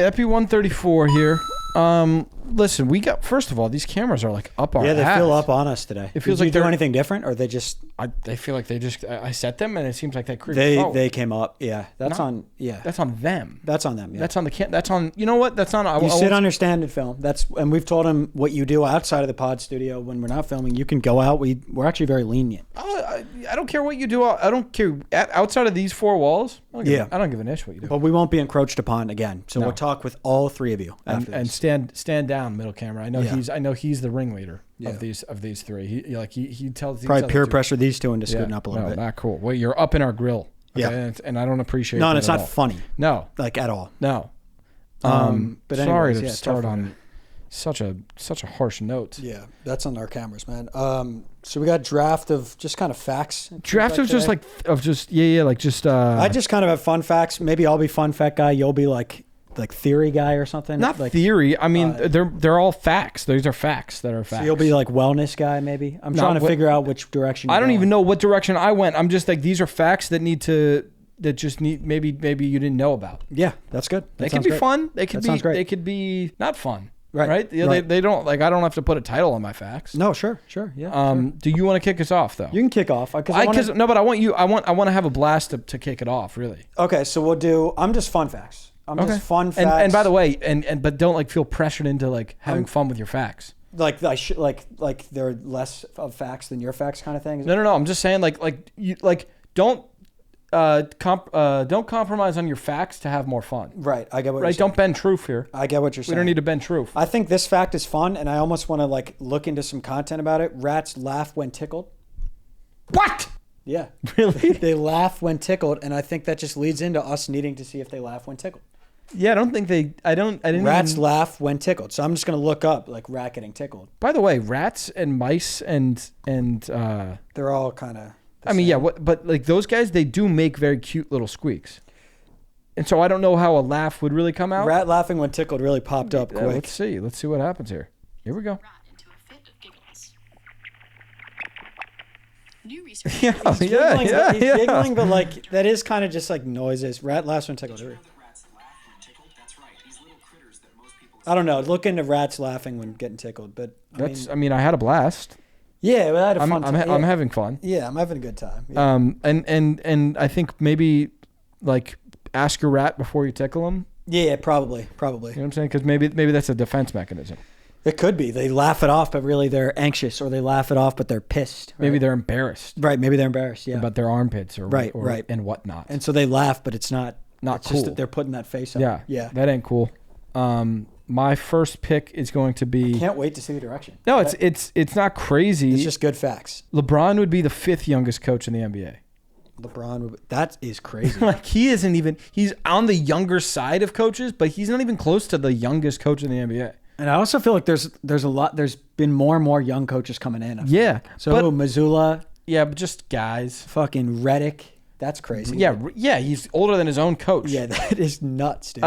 Epi 134 here. Listen, we got, first of all, these cameras are like up our Yeah, they ass. feel up on us today. It feels Did like you do they're anything different, or they just they feel like I set them and it seems like they creep forward. they came up. Yeah, that's on them. Yeah, That's on them. Yeah, That's on the that's on. You know what? That's on. You sit on your stand and film. And we've told them what you do outside of the pod studio when we're not filming. You can go out. We're actually very lenient. I don't care what you do. I don't care outside of these four walls. I don't give an ish what you do. But we won't be encroached upon again. So No. we'll talk with all three of you after And this. stand down, middle camera. I know he's the ringleader of these three. He tells Probably peer pressure these two into scooting up a little bit. Not cool. Well, you're up in our grill. Okay? Yeah, and I don't appreciate. No, and that it's at not all. funny. No, like at all. no. But sorry anyways, to yeah, start tough on such a harsh note. Yeah, that's on our cameras, man. So we got draft of just kind of facts. Draft of just like I just kind of have fun facts. Maybe I'll be fun fact guy. You'll be like theory guy or something. Not like theory. I mean, they're all facts. These are facts that are facts. So you'll be like wellness guy, maybe. I'm trying to figure out which direction. I don't even know what direction I went. I'm just like, these are facts that maybe you didn't know about. Yeah, that's good. They could be fun. They could be. They could be not fun. Right. They don't like. I don't have to put a title on my facts. No, sure. Yeah. Sure. Do you want to kick us off though? You can kick off. But I want you. I want to have a blast to kick it off. Really. Okay, so we'll do. I'm just fun facts. Just fun facts. And by the way, but don't like feel pressured into like having fun with your facts. Like I should like they're less of facts than your facts kind of thing. No. I'm just saying don't compromise on your facts to have more fun. Right. I get what you're saying. Don't bend truth here. I get what you're saying. We don't need to bend truth. I think this fact is fun, and I almost want to like look into some content about it. Rats laugh when tickled. What? Yeah. Really? They laugh when tickled, and I think that just leads into us needing to see if they laugh when tickled. Yeah, I don't think they. I didn't. Rats laugh when tickled. So I'm just gonna look up like rat getting tickled. By the way, rats and mice and they're all kind of. I mean, yeah, but like those guys, they do make very cute little squeaks. And so I don't know how a laugh would really come out. Rat laughing when tickled really popped up quick. Let's see what happens here. Here we go. Into a fit of giggles. New research. He's giggling, but like that is kind of just like noises. Rat laughs when tickled. I don't know. Look into rats laughing when getting tickled, but I mean, I had a blast. Yeah, I had a fun time. I'm having fun. Yeah, I'm having a good time. Yeah. And I think maybe like ask your rat before you tickle him. Yeah, probably. You know what I'm saying? Because maybe that's a defense mechanism. It could be. They laugh it off, but really they're anxious, or they laugh it off, but they're pissed. Right? Maybe they're embarrassed. Right. Maybe they're embarrassed. Yeah. About their armpits or right. and whatnot. And so they laugh, but it's not cool. Just that they're putting that face on. Yeah. That ain't cool. My first pick is going to be. I can't wait to see the direction. No, it's not crazy. It's just good facts. LeBron would be the 5th youngest coach in the NBA. That is crazy. Like he's on the younger side of coaches, but he's not even close to the youngest coach in the NBA. And I also feel like there's been more and more young coaches coming in. Yeah. So Missoula. Yeah, but just guys. Fucking Reddick. That's crazy. Yeah. He's older than his own coach. Yeah, that is nuts, dude.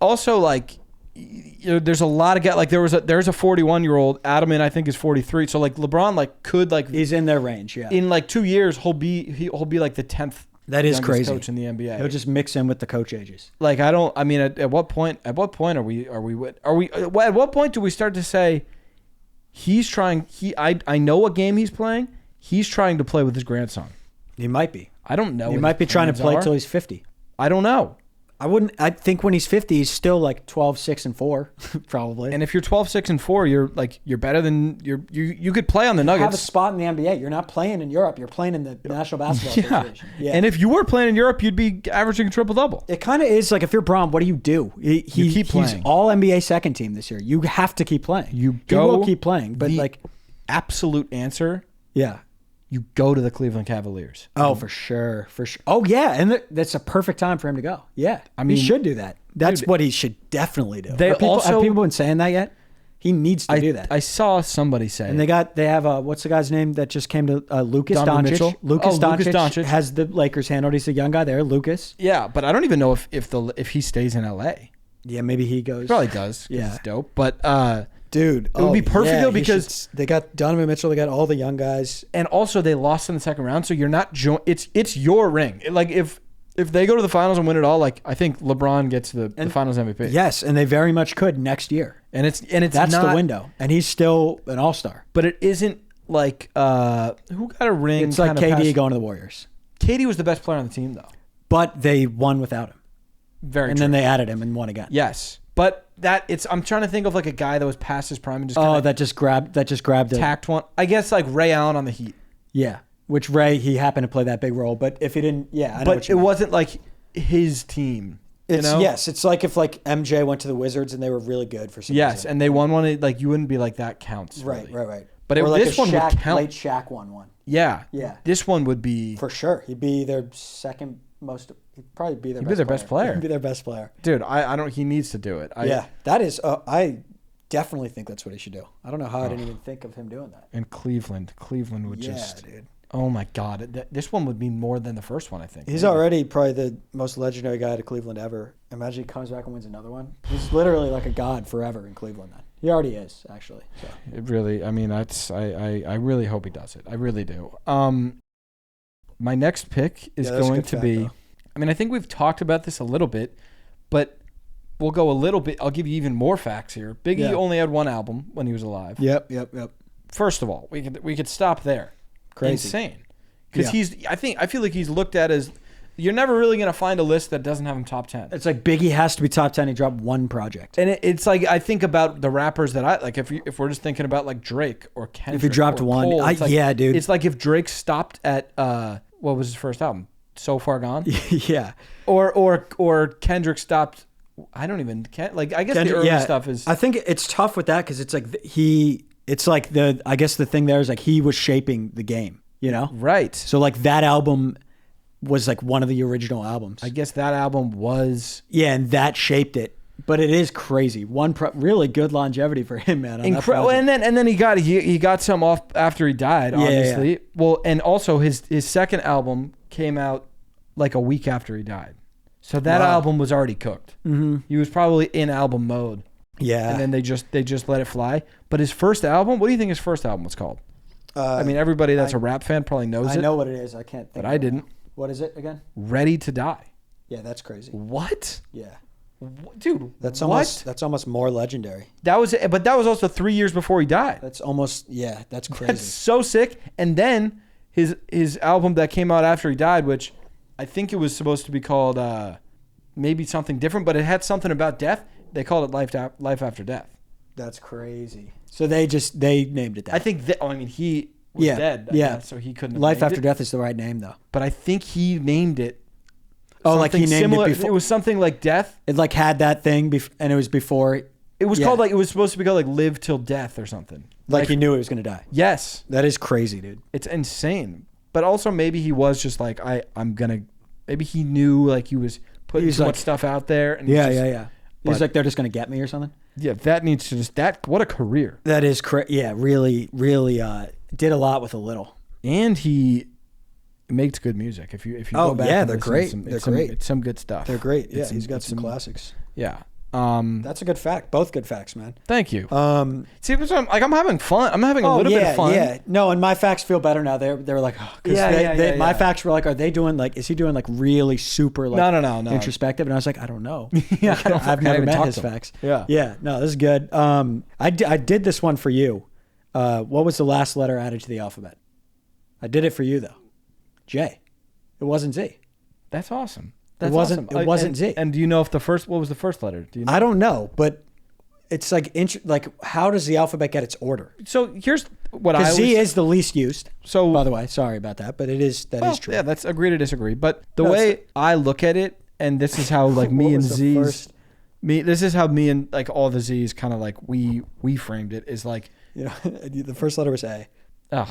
Also, like, there's a lot of guys. Like there's a 41-year-old. Adamant, I think, is 43. So like LeBron, like could like he's in their range. Yeah. In like 2 years, he'll be like the 10th. That is crazy. Coach in the NBA. He'll just mix in with the coach ages. Like at what point are we at what point do we start to say I know what game he's playing. He's trying to play with his grandson. He might be. I don't know. He might be trying to play till he's 50. I don't know. I think when he's 50, he's still like 12, 6, and 4, probably. And if you're 12, 6, and 4, you're better than you could play on the Nuggets. You have a spot in the NBA. You're not playing in Europe. You're playing in the National Basketball Association. Yeah. And if you were playing in Europe, you'd be averaging a triple-double. It kind of is like if you're Braun, what do you do? You keep playing. He's all NBA second team this year. You have to keep playing. He will keep playing. But like absolute answer. Yeah. You go to the Cleveland Cavaliers. Oh, for sure. Oh, yeah. And that's a perfect time for him to go. Yeah. I mean, he should do that. That's what he should definitely do. Have people been saying that yet? He needs to do that. I saw somebody say. And they have what's the guy's name that just came to Lucas Doncic. Lucas Doncic has the Lakers handled. He's a young guy there, Lucas. Yeah, but I don't even know if he stays in LA. Yeah, maybe he goes. He probably does. Yeah, it's dope. But dude, it would be perfect though because they got Donovan Mitchell. They got all the young guys, and also they lost in the second round. So you're not it's your ring. Like if if they go to the finals and win it all, like I think LeBron gets the finals MVP. Yes, and they very much could next year. And it's that's not, the window. And he's still an all-star. But it isn't like who got a ring? It's like KD going to the Warriors. KD was the best player on the team though. But they won without him. Very and true. then they added him and won again. Yes. But I'm trying to think of like a guy that was past his prime and just that just grabbed it. Tacked one. I guess like Ray Allen on the Heat. Yeah. Which Ray, he happened to play that big role, but if he didn't, I know but it wasn't like his team. Yes, it's like if like MJ went to the Wizards and they were really good for some reason. And they won one. Like you wouldn't be like that counts. Right, really. right. But this one would count. Late Shaq won one. Yeah, yeah. This one would be for sure. He'd be their second most. He'd probably be their. Best player. He'd be their best player. Dude, I don't. He needs to do it. That is. I definitely think that's what he should do. I don't know how I didn't even think of him doing that. In Cleveland would just. Dude. Oh my God! This one would mean more than the first one. I think he's already probably the most legendary guy to Cleveland ever. Imagine he comes back and wins another one. He's literally like a god forever in Cleveland. Then he already is actually. So. It really. I mean, I really hope he does it. I really do. My next pick is going to be. Though. I mean, I think we've talked about this a little bit, but we'll go a little bit. I'll give you even more facts here. Biggie only had one album when he was alive. Yep. First of all, we could stop there. Crazy. Insane. Because I feel like he's looked at as, you're never really going to find a list that doesn't have him top 10. It's like Biggie has to be top 10. He dropped one project. And it's like, I think about the rappers that I like, if we're just thinking about like Drake or Kendrick. If he dropped or one, Cole, dude. It's like if Drake stopped at, what was his first album? So Far Gone? Yeah. Or Kendrick stopped, I don't even, I guess the early stuff is. I think it's tough with that because it's like I guess the thing there is like he was shaping the game. You know? Right. So like that album was like one of the original albums. I guess that album was. Yeah, and that shaped it. But it is crazy. Really good longevity for him, man. Incredible. And then he got some off after he died, obviously. Yeah. Well, and also his second album came out like a week after he died. So that album was already cooked. Mm-hmm. He was probably in album mode. Yeah. And then they just let it fly. But his first album, what do you think his first album was called? I mean, everybody that's a rap fan probably knows it. I know what it is. I can't think. But I didn't. What is it again? Ready to Die. Yeah, that's crazy. What? Yeah. Dude, that's almost more legendary. That was also 3 years before he died. That's crazy. That's so sick. And then his album that came out after he died, which I think it was supposed to be called maybe something different, but it had something about death. They called it Life After Death. That's crazy. So they named it that. I think he was dead. Yeah. So he couldn't have Life named After Death is the right name though. But I think he named it. Oh, like he named similar, it before. It was something like Death. It like had that thing and it was before. It was called it was supposed to be called like Live Till Death or something. Like he knew he was going to die. Yes. That is crazy, dude. It's insane. But also maybe he was just like, maybe he knew like he was putting so much stuff out there. And yeah. He's like, they're just going to get me or something? Yeah, that needs to what a career. That is really, really did a lot with a little. And he makes good music. If you go back, yeah, they're great. They're great. It's some good stuff. They're great. Yeah, he's got some classics. Yeah. That's a good fact. Both good facts, man. Thank you. See, I'm having fun. I'm having a little bit of fun. Yeah. No, and my facts feel better now. They were like, my facts were like, are they doing like, is he doing like really super like no introspective? And I was like, I don't know. Yeah, I've never met his facts. Yeah. Yeah. No, this is good. I did this one for you. What was the last letter added to the alphabet? I did it for you though. J. It wasn't Z. That's awesome. It wasn't Z. And do you know if what was the first letter? Do you know? I don't know, but it's like how does the alphabet get its order? So here's what I Z is the least used. So by the way, sorry about that, but is true. Yeah, that's agree to disagree. But the way I look at it, and this is how like me and Z's, this is how me and like all the Z's kind of like we framed it is like, you know, the first letter was A. Ugh.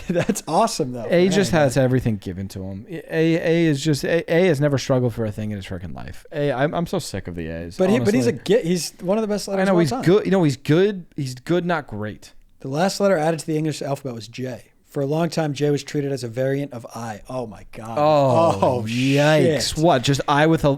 That's awesome though. A just has everything given to him. A is just A has never struggled for a thing in his freaking life. I'm so sick of the A's. But he's one of the best letters. I know he's good. You know he's good. He's good, not great. The last letter added to the English alphabet was J. For a long time, J was treated as a variant of I. Oh my god. Oh yikes! Shit. What? Just I with bad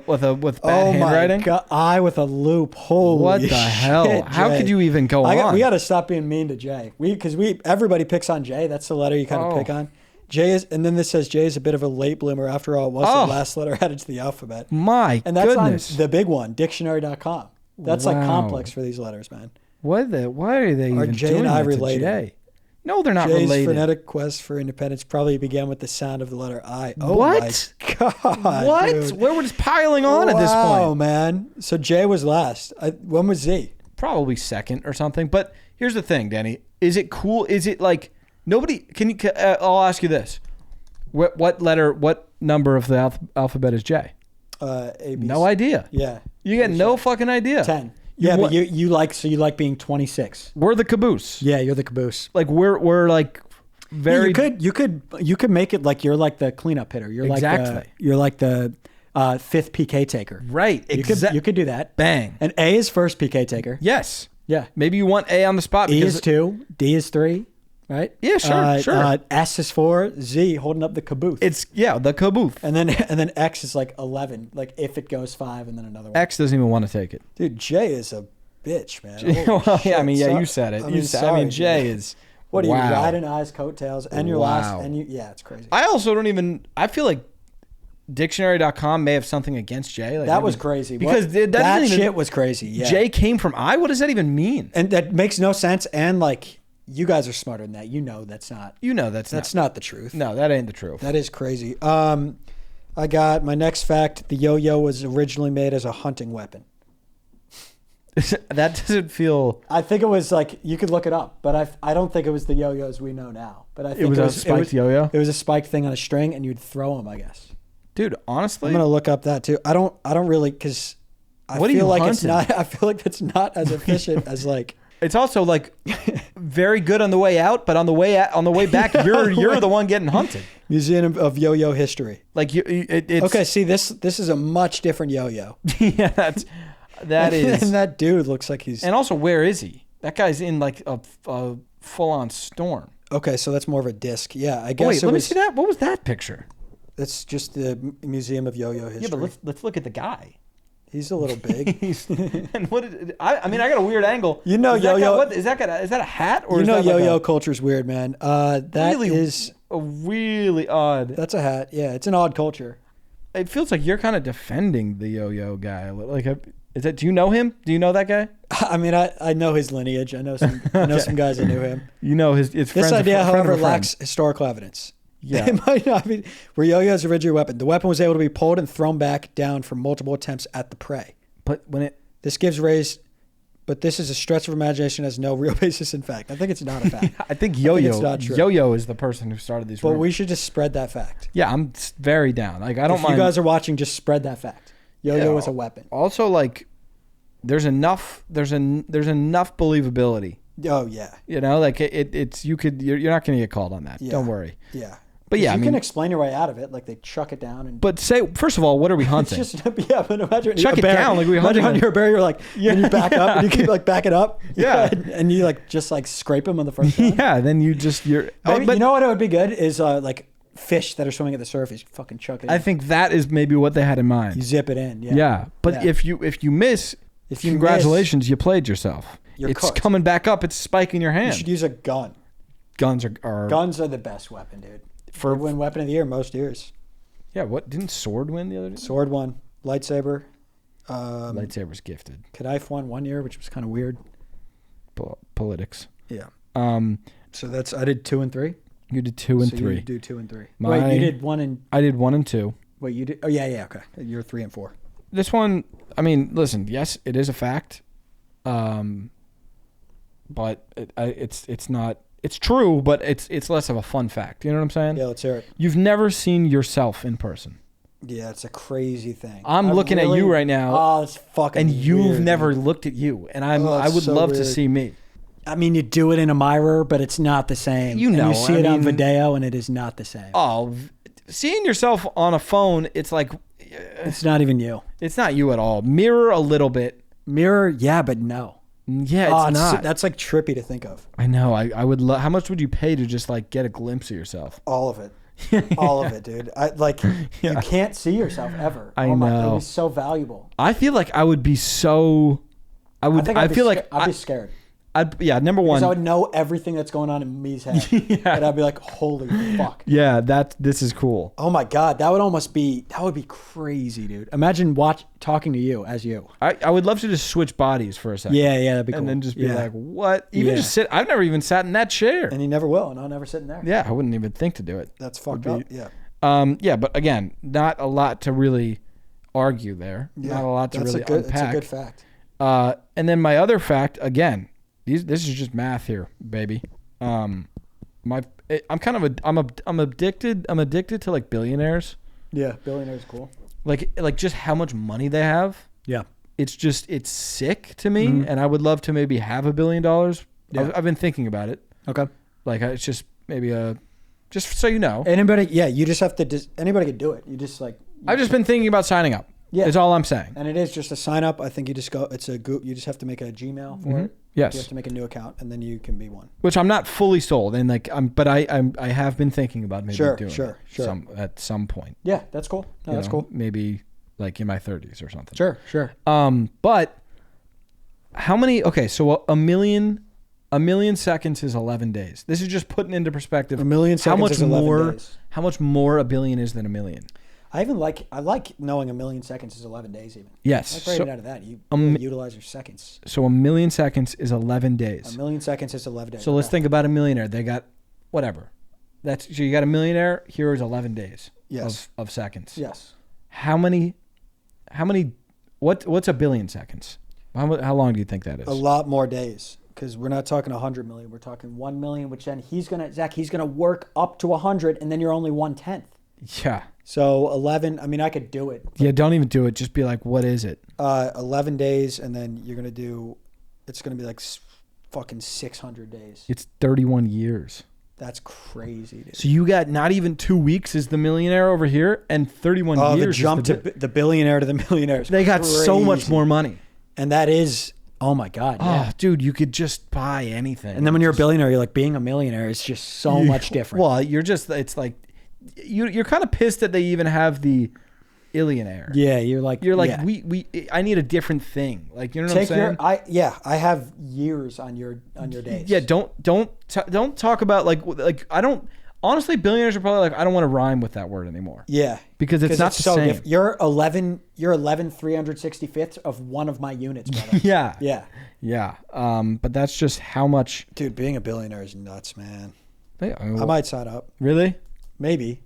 handwriting? Oh my god! I with a loop. Holy what the hell? Shit, how could you even go on? We got to stop being mean to J. Because everybody picks on J. That's the letter you kind of pick on. J is, and then this says J is a bit of a late bloomer. After all, it was the last letter added to the alphabet. And that's goodness. On the big one, dictionary.com. That's like complex for these letters, man. Why are they even J doing and I that related? To J? No, they're not J's related. phonetic quest for independence probably began with the sound of the letter I. Oh what? My God, what? Dude. Where was piling on at this point? Oh man. So J was last. When was Z? Probably second or something. But here's the thing, Danny. Is it cool? Is it like nobody? Can you? I'll ask you this. What number of the alphabet is J? A, B, no idea. Yeah. You get no fucking idea. 10. But you like being 26. We're the caboose. Yeah, you're the caboose. Like we're like very. You could make it like you're like the cleanup hitter. You're exactly. You're like the fifth PK taker. Right. You could do that. Bang. And A is first PK taker. Yes. Yeah. Maybe you want A on the spot. E is 2. D is 3. Right? Yeah, sure. S is 4. Z holding up the caboose. It's the caboose. And then X is like 11. Like if it goes 5 and then another one. X doesn't even want to take it. Dude, J is a bitch, man. Yeah, I mean, you said it. J is. What are you riding I's coattails and your last and you? Yeah, it's crazy. I also don't even. I feel like dictionary.com may have something against J. Like that was crazy because that shit was crazy. Yeah. J came from I. What does that even mean? And that makes no sense. And like. You guys are smarter than that. That's not. That's not the truth. No, that ain't the truth. That is crazy. I got my next fact. The yo-yo was originally made as a hunting weapon. That doesn't feel. I think it was like you could look it up, but I don't think it was the yo-yos we know now. But I think it was a spiked yo-yo. It was a spiked thing on a string, and you'd throw them. I guess. Dude, honestly, I'm gonna look up that too. I don't really because I feel like it's not. I feel like it's not as efficient as like. It's also like very good on the way out, but on the way back, you're the one getting hunted. Museum of Yo-Yo History. Like it's okay. See, this is a much different yo-yo. Yeah, that is. And that dude looks like he's. And also, where is he? That guy's in like a full-on storm. Okay, so that's more of a disc. Yeah, I guess. Wait, let me see that. What was that picture? That's just the Museum of Yo-Yo History. Yeah, but let's look at the guy. He's a little big. And I mean, I got a weird angle. Yo-yo. Is that a hat or? Yo-yo culture's weird, man. That really, is really odd. That's a hat. Yeah, it's an odd culture. It feels like you're kind of defending the yo-yo guy. Like, is that? Do you know him? Do you know that guy? I mean, I know his lineage. I know some some guys that knew him. You know his. It's this idea, however, lacks historical evidence. Yeah. It might not be where yo-yo's original weapon. The weapon was able to be pulled and thrown back down for multiple attempts at the prey. But this is a stretch of imagination, has no real basis in fact. I think it's not a fact. I think Yo-Yo is the person who started these rumors. But we should just spread that fact. Yeah, I'm very down. Like I don't mind. If you guys are watching, just spread that fact. Yo-yo is a weapon. Also, like there's enough believability. Oh yeah. You know, like you're not going to get called on that. Yeah. Don't worry. Yeah. But yeah, you can explain your way out of it. Like they chuck it down and. But first of all, what are we hunting? It's just but imagine chuck it down like we hunting. Imagine you're a bear. You're like, and you back up and you keep like back it up. Yeah. And you like just like scrape them on the first time. Yeah. Then you're. Maybe, you know what would be good is like fish that are swimming at the surface. You fucking chuck it. I think that is maybe what they had in mind. You zip it in. Yeah. Yeah. But if you miss, congratulations, you played yourself. It's cooked. Coming back up. It's spiking your hand. You should use a gun. Guns are the best weapon, dude. For win weapon of the year most years. Yeah, what didn't sword win the other day? Sword won. Lightsaber. Lightsaber's gifted. Knife won one year, which was kind of weird. Politics. Yeah. So I did 2 and 3. You did 2 and 3. You do 2 and 3. Wait, you did 1 and. I did 1 and 2. Wait, you did. Oh yeah, okay. You're 3 and 4. This one, I mean, listen. Yes, it is a fact. But it's not. It's true, but it's less of a fun fact. You know what I'm saying? Yeah, let's hear it. You've never seen yourself in person. Yeah, it's a crazy thing. I'm looking at you right now. Oh, it's fucking and you've weird, never dude. looked at you, and I would love to see me. I mean, you do it in a mirror, but it's not the same. You know, and you see it on video, and it is not the same. Oh, seeing yourself on a phone, it's like it's not even you. It's not you at all. Mirror a little bit. Mirror, yeah, but no. Yeah, it's not. That's like trippy to think of. I know. I would love. How much would you pay to just like get a glimpse of yourself? All of it. All of it, dude. You can't see yourself ever. I know. It would be so valuable. I feel like I would be so. I'd be scared. Number one. Because I would know everything that's going on in me's head. Yeah. And I'd be like, holy fuck. Yeah, this is cool. Oh my God. That would be crazy, dude. Imagine talking to you as you. I would love to just switch bodies for a second. Yeah, that'd be cool. And then just be like, what? Even just sit. I've never even sat in that chair. And you never will, and I'll never sit in there. Yeah, I wouldn't even think to do it. That's fucked up. Yeah. But again, not a lot to really argue there. Yeah, not a lot to really unpack. It's a good fact. And then my other fact, again, this is just math here, baby. I'm addicted to like billionaires. Yeah, billionaires cool. Like just how much money they have. Yeah. It's sick to me, and I would love to maybe have $1 billion. Yeah. I've been thinking about it. Okay. Like it's just maybe just so you know. Anybody, you just have to. Anybody could do it. You just like. I've just been thinking about signing up. Yeah, is all I'm saying. And it is just a sign up. I think you just go. You just have to make a Gmail for it. Yes. You have to make a new account, and then you can be one. Which I'm not fully sold, and but I have been thinking about maybe doing sure. At some point. Yeah, that's cool. No, that's cool. Maybe like in my 30s or something. Sure. But how many? Okay, so a million seconds is 11 days. This is just putting into perspective. 1 million seconds is 11 days. How much more a billion is than a million? I like knowing 1 million seconds is 11 days even. Yes. Like right out of that, you really utilize your seconds. So 1 million seconds is 11 days. 1 million seconds is 11 days. So let's think about a millionaire. They got whatever. So you got a millionaire. Here is 11 days. Yes. Of seconds. Yes. How many? What's a billion seconds? How long do you think that is? A lot more days. Because we're not talking 100 million. We're talking 1 million, which then he's gonna work up to 100, and then you're only 1/10. Yeah. So 11. I mean, I could do it. Yeah, don't even do it. Just be like, what is it? 11 days, and then you're gonna do. It's gonna be like fucking 600 days. It's 31 years. That's crazy, dude. So you got not even 2 weeks is the millionaire over here, and 31 years. The jump to the billionaire to the millionaire. They got so much more money, and that is. Oh my God! Yeah. Oh, dude, you could just buy anything. And then when you're a billionaire, you're like, being a millionaire is just so much different. Well, it's like you're kind of pissed that they even have the illionaire. Yeah, you're like I need a different thing. Like, you know what I'm saying? I have years on your days. Yeah, don't talk about like I don't. Honestly, billionaires are probably like, I don't want to rhyme with that word anymore. Yeah. Because it's not the same. You're 11 365th of one of my units, brother. Yeah. Yeah. Yeah. But that's just how much. Dude, being a billionaire is nuts, man. Yeah, I might sign up. Really? Maybe.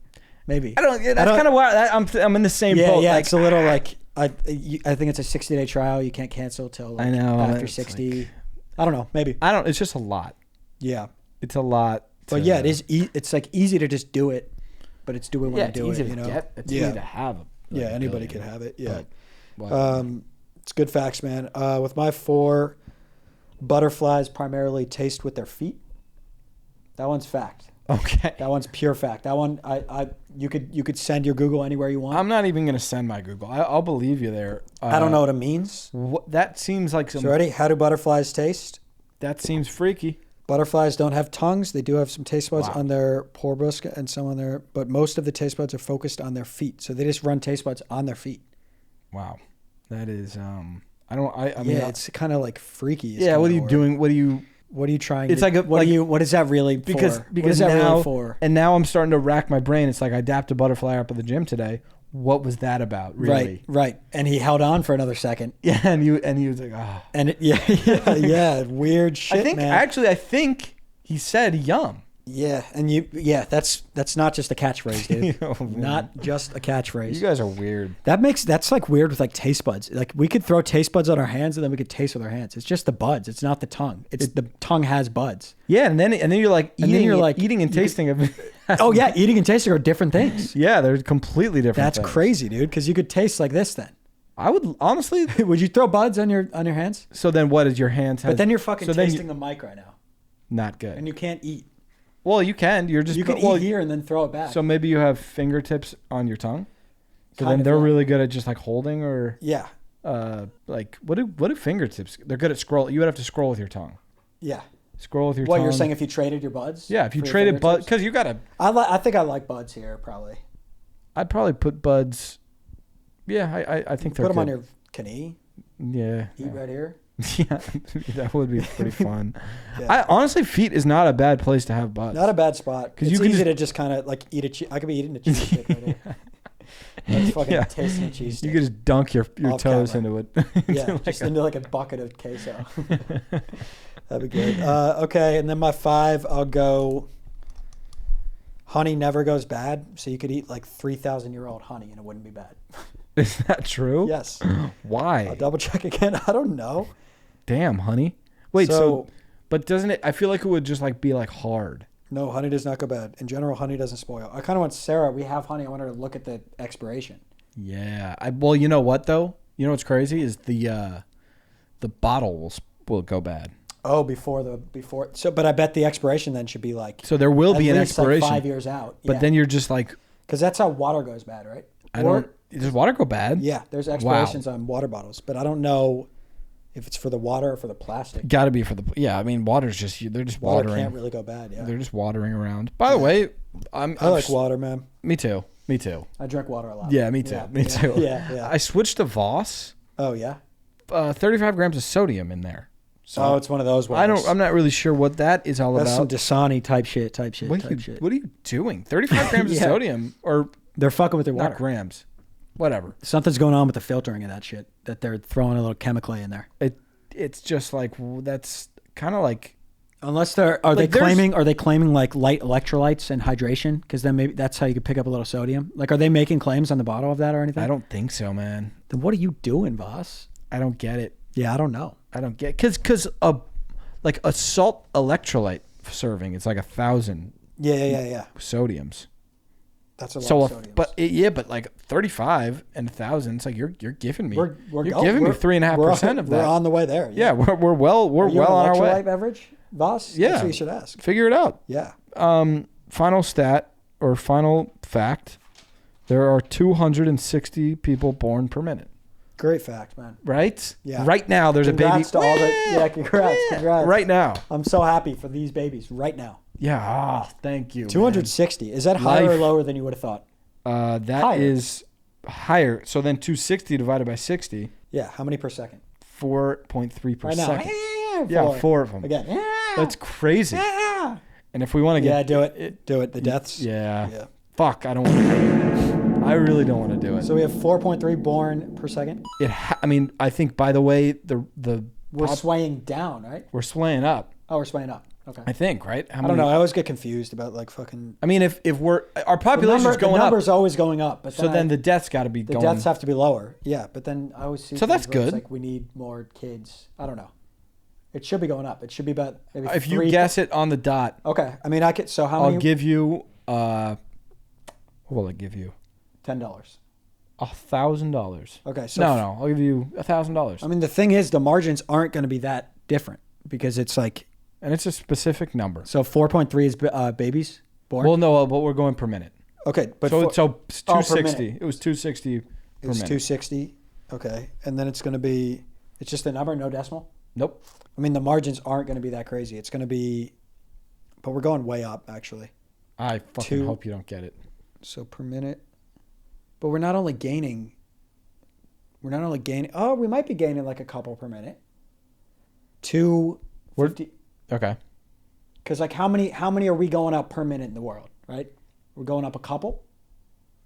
I don't. Yeah, that's kind of why I'm in the same boat. Yeah, like, it's a little like I think it's a 60-day trial. You can't cancel till like after 60. Like, I don't know. Maybe. It's just a lot. Yeah. It's a lot. But yeah, it is. It's like easy to just do it, but it's do it when you do it. You know, it's easy to have. Anybody can have it. Yeah, but, it's good facts, man. With my 4, butterflies primarily taste with their feet. That one's fact. Okay, that one's pure fact. That one, you could send your Google anywhere you want. I'm not even gonna send my Google. I'll believe you there. I don't know what it means. That seems like some. So ready? How do butterflies taste? That seems freaky. Butterflies don't have tongues. They do have some taste buds on their proboscis and some on their, but most of the taste buds are focused on their feet. So they just run taste buds on their feet. Wow. That is, I mean, it's kind of like freaky. Yeah. What are you doing? What are you trying? It's what is that really for? Because now, really for? And now I'm starting to rack my brain. It's like I dapped a butterfly up at the gym today. What was that about? Really? Right. And he held on for another second. Yeah, and he was like, ah. Oh. And weird shit, man. I think he said yum. Yeah, and that's not just a catchphrase, dude. Not just a catchphrase. You guys are weird. That's like weird with like taste buds. Like we could throw taste buds on our hands and then we could taste with our hands. It's just the buds. It's not the tongue. The tongue has buds. Yeah, and then you're like eating and tasting of. Oh yeah, eating and tasting are different things. Yeah, they're completely different. That's crazy, dude. Because you could taste like this then. I would honestly. Would you throw buds on your hands? So then, what is your hands? But then you're fucking tasting the mic right now. Not good. And you can't eat. Well, you can. You can eat here and then throw it back. So maybe you have fingertips on your tongue. So then they're really good at just like holding or. Yeah. Like what do fingertips? They're good at scroll. You would have to scroll with your tongue. Yeah. Scroll with your tongue. Well, you're saying if you traded your buds? Yeah, if you traded buds, because you gotta. I think I like buds here probably. I'd probably put buds. Yeah, I think they're put them good. on your knee. Yeah. Eat right here. Yeah, that would be pretty fun. Yeah. Honestly, feet is not a bad place to have butts. Not a bad spot. Because it's easy to just kind of like eat a I could be eating a cheese stick right here. That's fucking tasting a cheese stick. You could just dunk your toes into it. Yeah, just into like a bucket of queso. That'd be good. Okay, and then my 5, I'll go... Honey never goes bad, so you could eat like 3,000-year-old honey and it wouldn't be bad. Is that true? Yes. Why? I'll double check again. I don't know. Damn, honey. Wait, but doesn't it? I feel like it would just like be like hard. No, honey does not go bad. In general, honey doesn't spoil. I kind of want Sarah. We have honey. I want her to look at the expiration. Yeah. Well, you know what though? You know what's crazy is the bottle will go bad. Oh, before. So, but I bet the expiration then should be like. So there will be an expiration. Like 5 years out. But then you're just like. Because that's how water goes bad, right? Does water go bad? Yeah, there's expirations on water bottles, but I don't know if it's for the water or for the plastic. Got to be for the. Yeah, I mean, water's just they're just watering. Water can't really go bad. Yeah, they're just watering around. By the way, I like water, man. Me too. I drink water a lot. Yeah, me too. Yeah, me too. Yeah. I switched to Voss. Oh yeah. 35 grams of sodium in there. So it's one of those ones. I'm not really sure what that is all That's about. That's some Dasani type shit. What are you doing? 35 grams of sodium or they're fucking with their water. Not grams. Whatever. Something's going on with the filtering of that shit. That they're throwing a little chemically in there. It's just like that's kind of like. Unless are they claiming like light electrolytes and hydration? Because then maybe that's how you could pick up a little sodium. Like, are they making claims on the bottle of that or anything? I don't think so, man. Then what are you doing, boss? I don't get it. Yeah, I don't know. I don't get because a salt electrolyte serving it's like 1,000. Yeah. Sodiums. That's a lot of sodiums. But like 35 and 1,000. It's like you're giving me. You're giving me 3.5% of that. We're on the way there. Yeah, we're well on our way. Electrolyte beverage, Voss? Yeah, that's what you should ask. Figure it out. Yeah. Final stat or final fact: there are 260 people born per minute. Great fact, man. Right? Yeah. Right now, there's congrats a baby. Congrats. Right now. I'm so happy for these babies right now. Yeah. Thank you. 260. Man. Is that higher or lower than you would have thought? That is higher. So then 260 divided by 60. Yeah. How many per second? 4.3 per second. Yeah, 4 of them. Again. That's crazy. Yeah. And if we want to get... Yeah, do it. Do it. The deaths. Yeah. Fuck, I don't want to do it. I really don't want to do it. So we have 4.3 born per second? I think, by the way, we're swaying down, right? We're swaying up. Oh, we're swaying up. Okay. I think, right? I don't know. I always get confused about like fucking... I mean, if our population's going up... The number's always going up. But then the deaths got to be going... The deaths have to be lower. Yeah, but then I always see... So that's good. It's like we need more kids. I don't know. It should be going up. It should be about maybe if you guess it on the dot... Okay. I mean, I could... So how many... I'll give you... what will I give you? $10. $1,000. Okay. So no. I'll give you $1,000. I mean, the thing is, the margins aren't going to be that different because it's like... And it's a specific number. So 4.3 is babies born? Well, no, but we're going per minute. Okay. But so it's 260. It was 260 per minute. It was 260. Okay. And then it's going to be... It's just a number, no decimal? Nope. I mean, the margins aren't going to be that crazy. It's going to be... But we're going way up, actually. I fucking hope you don't get it. So per minute... But we're not only gaining. Oh, we might be gaining like a couple per minute. 250. Okay. Because like how many are we going up per minute in the world? Right. We're going up a couple.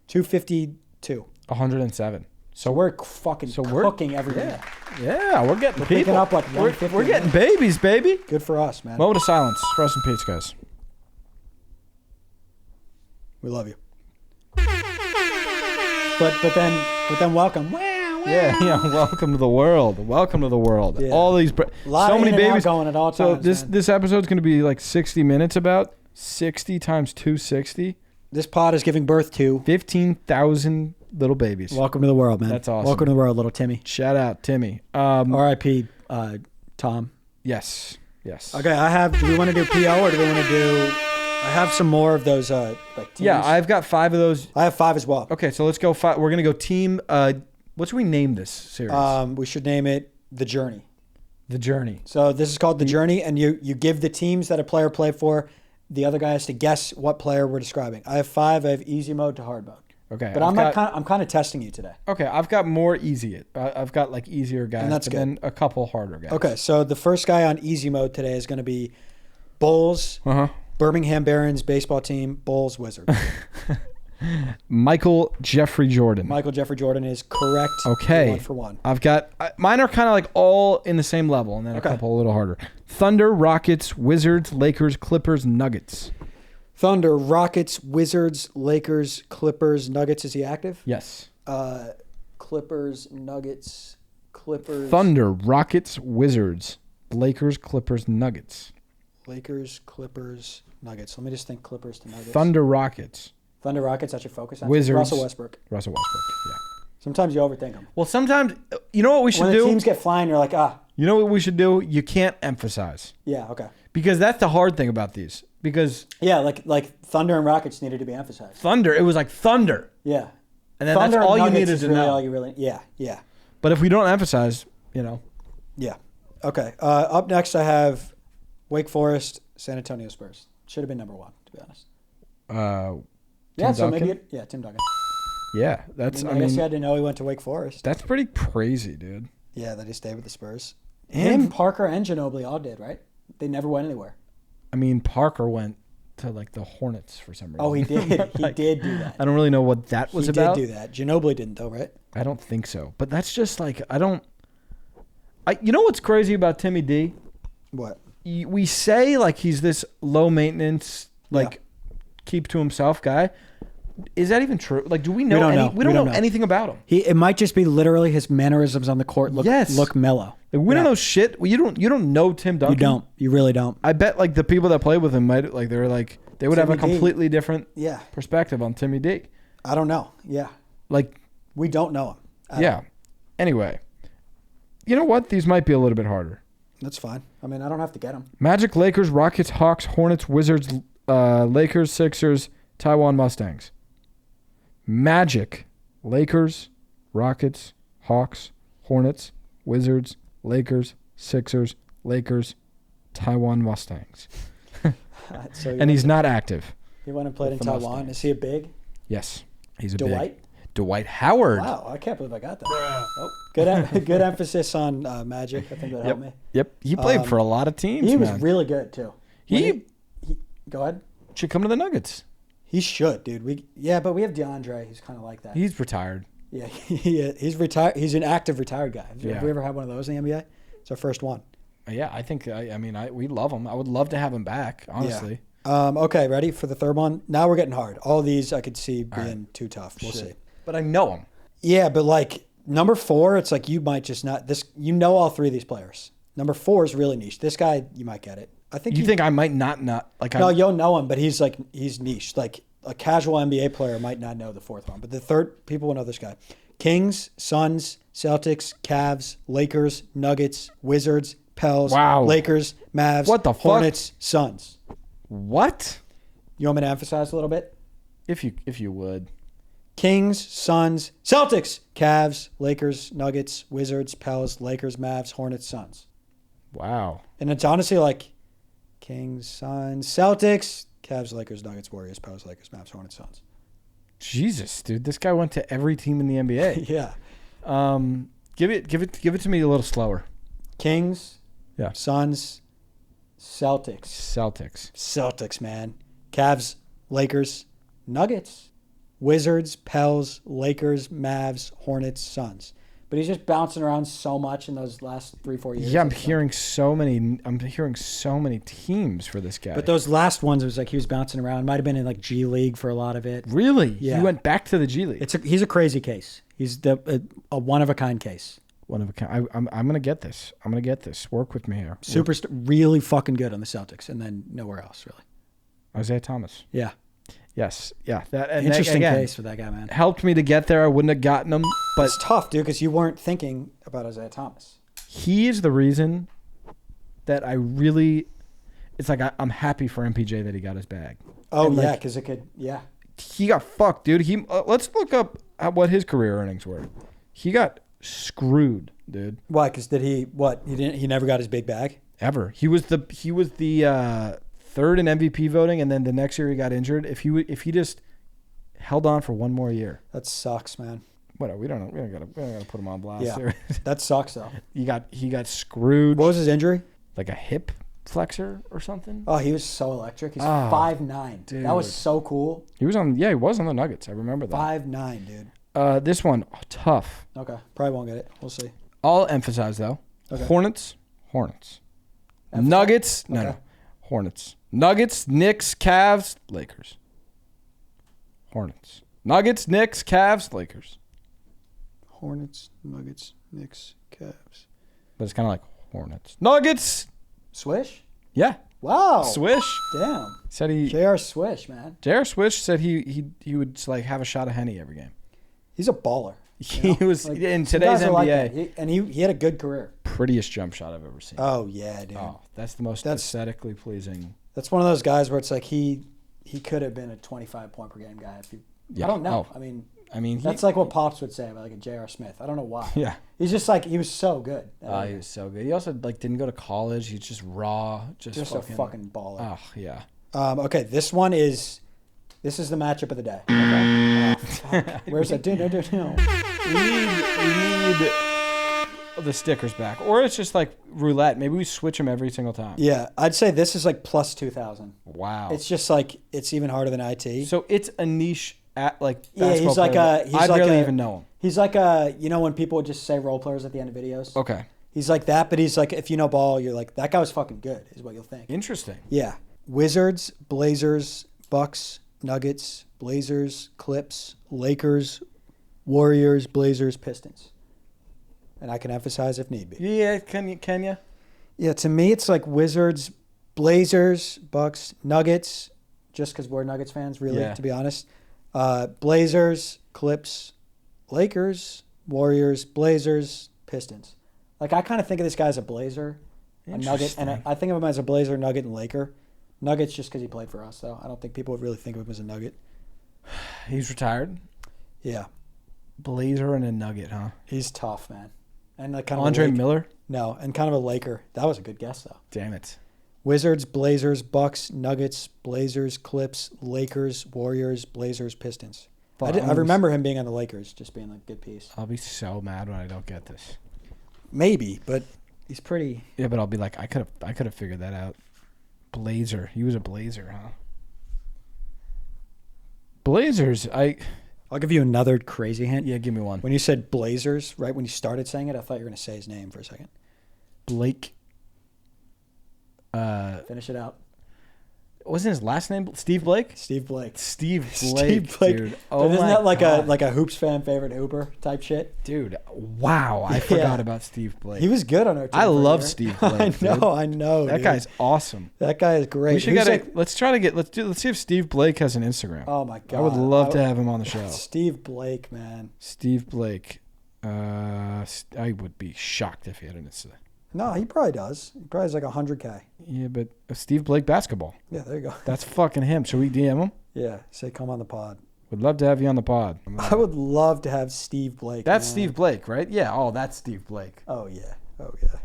252. 107. So we're fucking cooking every minute. Yeah, we're getting people. Picking up like 150. We're getting babies, baby. Good for us, man. Moment of silence. Rest in peace, guys. We love you. But then welcome. Yeah, welcome to the world. Welcome to the world. Yeah. All these so many babies going at all times. So this episode's going to be like 60 minutes about 60 times 260. This pod is giving birth to 15,000 little babies. Welcome to the world, man. That's awesome. Welcome to the world, little Timmy. Shout out Timmy. R.I.P. Tom. Yes. Okay, do we want to do PO or do we want to do... I have some more of those like teams. Yeah, I've got 5 of those. I have 5 as well. Okay, so let's go 5. We're going to go team... what should we name this series? We should name it The Journey. The Journey. So this is called The Journey, and you give the teams that a player played for. The other guy has to guess what player we're describing. I have 5. I have easy mode to hard mode. Okay. But I'm kind of testing you today. Okay, I've got more easy. I've got like easier guys, And that's but good. then a couple harder guys. Okay, so the first guy on easy mode today is going to be Bulls, Birmingham Barons baseball team, Bulls Wizards. Michael Jeffrey Jordan. Michael Jeffrey Jordan is correct. Okay. 1 for 1. I've got mine are kind of like all in the same level, and then a couple a little harder. Thunder, Rockets, Wizards, Lakers, Clippers, Nuggets. Thunder, Rockets, Wizards, Lakers, Clippers, Nuggets. Is he active? Yes. Clippers, Nuggets, Clippers. Thunder, Rockets, Wizards, Lakers, Clippers, Nuggets. Lakers, Clippers, Nuggets. Let me just think Clippers to Nuggets. Thunder, Rockets. Thunder, Rockets, that's your focus on? Wizards. Russell Westbrook. Yeah. Sometimes you overthink them. Well, sometimes, you know what we should When do? the teams get flying, you're like, You know what we should do? You can't emphasize. yeah, okay. Because that's the hard thing about these. Because Yeah, like Thunder and Rockets needed to be emphasized. Thunder, it was like thunder. Yeah. And then Thunder that's all and you Nuggets needed is to really know. all you really, yeah. But if we don't emphasize, Yeah. Okay. Up next, I have Wake Forest, San Antonio Spurs. Should have been number 1, to be honest. Tim Duncan? Maybe Tim Duncan. Yeah, that's. I guess you had to know he went to Wake Forest. That's pretty crazy, dude. Yeah, that he stayed with the Spurs. And- Him, Parker, and Ginobili all did, right? They never went anywhere. I mean, Parker went to like the Hornets for some reason. Oh, he did. He Like, did do that. I don't really know what that was He about. did do that. Ginobili didn't, though, right? I don't think so. But that's just like you know what's crazy about Timmy D? What? We say like he's this low maintenance, like keep to himself guy. Is that even true? Like, do we know? We don't know anything about him. It might just be literally his mannerisms on the court look mellow. Like, we don't know shit. You don't know Tim Duncan. You don't. You really don't. I bet like the people that play with him might like they would have a Timmy D. completely different Yeah. perspective on Timmy D. I don't know. Yeah. Like, We don't know him. yeah. Anyway, you know what? These might be a little bit harder. That's fine. I mean, I don't have to get him. Magic, Lakers, Rockets, Hawks, Hornets, Wizards, Lakers, Sixers, Taiwan Mustangs. Magic, Lakers, Rockets, Hawks, Hornets, Wizards, Lakers, Sixers, Lakers, Taiwan Mustangs. So And he's not active. he went and played in the Taiwan. Mustangs. Is he a big? Yes, he's a Dwight? big. Dwight Howard. Wow, I can't believe I got that. Oh, good emphasis on Magic. I think that helped me. Yep, he played for a lot of teams. He was man. really good too. He Go ahead. should come to the Nuggets. He should, dude. But we have DeAndre. He's kind of like that. He's retired. Yeah, he's retired. He's an active retired guy. Have Yeah. we ever had one of those in the NBA? It's our first one. Yeah, I think. We love him. I would love to have him back. Honestly. Okay, ready for the third one? Now we're getting hard. All these I could see being too tough. We'll see. But I know him. Yeah, but like number 4, it's like you might just not this. You know all 3 of these players. Number 4 is really niche. This guy, you might get it. I think You think I might not like? No, you'll know him, but he's niche. Like a casual NBA player might not know the 4th one, but the third people will know this guy. Kings, Suns, Celtics, Cavs, Lakers, Nuggets, Wizards, Pels, Wow. Lakers, Mavs, What the fuck? Hornets, Suns. What? You want me to emphasize a little bit? If you would. Kings, Suns, Celtics, Cavs, Lakers, Nuggets, Wizards, Pels, Lakers, Mavs, Hornets, Suns. Wow. And it's honestly like Kings, Suns, Celtics, Cavs, Lakers, Nuggets, Warriors, Pels, Lakers, Mavs, Hornets, Suns. Jesus, dude, this guy went to every team in the NBA. Yeah. Give it to me a little slower. Kings, Yeah. Suns, Celtics. Celtics. Man. Cavs, Lakers, Nuggets, Wizards, Pels, Lakers, Mavs, Hornets, Suns. But he's just bouncing around so much in those last 3-4 years. Yeah, I'm hearing so many teams for this guy. But those last ones, it was like he was bouncing around. Might have been in like G League for a lot of it. Really? Yeah. He went back to the G League. He's a crazy case. He's a one of a kind case. One of a kind. I'm gonna get this. Work with me here. Really fucking good on the Celtics, and then nowhere else really. Isaiah Thomas. Yeah. Yes. Yeah. That and Interesting again, case for that guy, man. helped me to get there. I wouldn't have gotten him, but It's tough, dude, because you weren't thinking about Isaiah Thomas. he is the reason that I really. It's like I'm happy for MPJ that he got his bag. Oh, And, yeah, like, because it could, yeah. He got fucked, dude. Let's look up what his career earnings were. He got screwed, dude. Why? Because he never got his big bag? Ever. He was the third in MVP voting, and then the next year he got injured. If he just held on for one more year. That sucks, man. Whatever. We don't gotta put him on blast. Yeah. Here. That sucks though. He got screwed. What was his injury? Like a hip flexor or something. Oh, he was so electric. He's 5'9". Dude. That was so cool. He was on the Nuggets. I remember that. 5'9", dude. This one tough. Okay, probably won't get it. We'll see. I'll emphasize though. Okay. Hornets. Emphasize? Nuggets. Okay. No. Hornets. Nuggets. Knicks. Cavs. Lakers. Hornets. Nuggets. Knicks. Cavs. Lakers. Hornets, Nuggets, Knicks, Cavs. But it's kind of like Hornets. Nuggets. Swish? Yeah. Wow. Swish. Damn. Said he. J.R. Swish, man. J.R. Swish said he would like have a shot of Henny every game. He's a baller. He was Like, in some today's guys are like NBA. that. He had a good career. Prettiest jump shot I've ever seen. Oh yeah, dude. Oh, that's the most aesthetically pleasing. That's one of those guys where it's like he could have been a 25-point per game guy. I don't know. Oh. I mean, that's like what Pops would say about like a J.R. Smith. I don't know why. Yeah. He's just like he was so good. He was so good. He also like didn't go to college. He's just raw, just a fucking baller. Oh yeah. Okay, this is the matchup of the day. Okay. Fuck. Where's that? No. We need the stickers back, or it's just like roulette. Maybe we switch them every single time. Yeah, I'd say this is like plus 2,000. Wow. It's just like it's even harder than IT. So it's a niche at like yeah, basketball he's like player. he's I like barely even know him. He's like when people would just say role players at the end of videos. Okay. He's like that, but he's like if you know ball, you're like that guy was fucking good, is what you'll think. Interesting. Yeah, Wizards, Blazers, Bucks, Nuggets, Blazers, Clips, Lakers, Warriors, Blazers, Pistons. And I can emphasize if need be. Yeah, can you? Yeah, to me it's like Wizards, Blazers, Bucks, Nuggets, just because we're Nuggets fans, really, Yeah. to be honest. Blazers, Clips, Lakers, Warriors, Blazers, Pistons. Like I kind of think of this guy as a Blazer, a Nugget, and I think of him as a Blazer, Nugget, and Laker. Nuggets just because he played for us, though. I don't think people would really think of him as a Nugget. He's retired. Yeah, Blazer and a Nugget, huh? he's tough, man. And like kind of Andre Miller. No, and kind of a Laker. That was a good guess, though. Damn it. Wizards, Blazers, Bucks, Nuggets, Blazers, Clips, Lakers, Warriors, Blazers, Pistons. I remember him being on the Lakers, just being like a good piece. I'll be so mad when I don't get this. Maybe, but he's pretty. Yeah, but I'll be like, I could have figured that out. Blazer. He was a Blazer, huh? Blazers. I'll give you another crazy hint. Yeah, give me one. When you said Blazers, right when you started saying it, I thought you were going to say his name for a second. Blake. Finish it out. Wasn't his last name Steve Blake? Steve Blake. Steve Steve Blake. Dude. Oh, isn't my that like God. a Hoops fan favorite Hooper type shit? Dude, wow. I forgot about Steve Blake. He was good on our team. I for a love year. Steve Blake. I know. That dude. guy's awesome. That guy is great. We should let's see if Steve Blake has an Instagram. Oh my God. I would love to have him on the show. Steve Blake, man. Steve Blake. I would be shocked if he had an Instagram. No, he probably does. He probably has like 100K. Yeah, but Steve Blake basketball. Yeah, there you go. That's fucking him. Should we DM him? Yeah, say come on the pod. Would love to have you on the pod. I would love to have Steve Blake. That's man. Steve Blake, right? Yeah. Oh, that's Steve Blake. Oh yeah.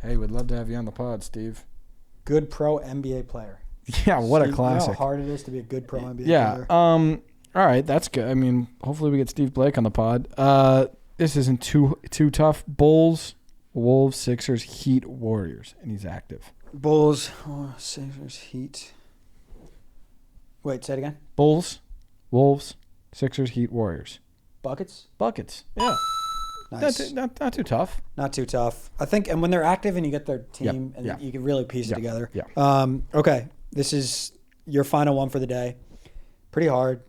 Hey, would love to have you on the pod, Steve. Good pro NBA player. Yeah, what Steve, a classic. You know how hard it is to be a good pro NBA player. player. All right, that's good. I mean, hopefully we get Steve Blake on the pod. This isn't too tough. Bulls, Wolves, Sixers, Heat, Warriors, and he's active. Bulls, Sixers, Heat. Wait, say it again. Bulls, Wolves, Sixers, Heat, Warriors. Buckets? Yeah. Nice. Not too tough. Not too tough. I think, and when they're active and you get their team, you can really piece it together. Yeah. Okay, this is your final one for the day. Pretty hard,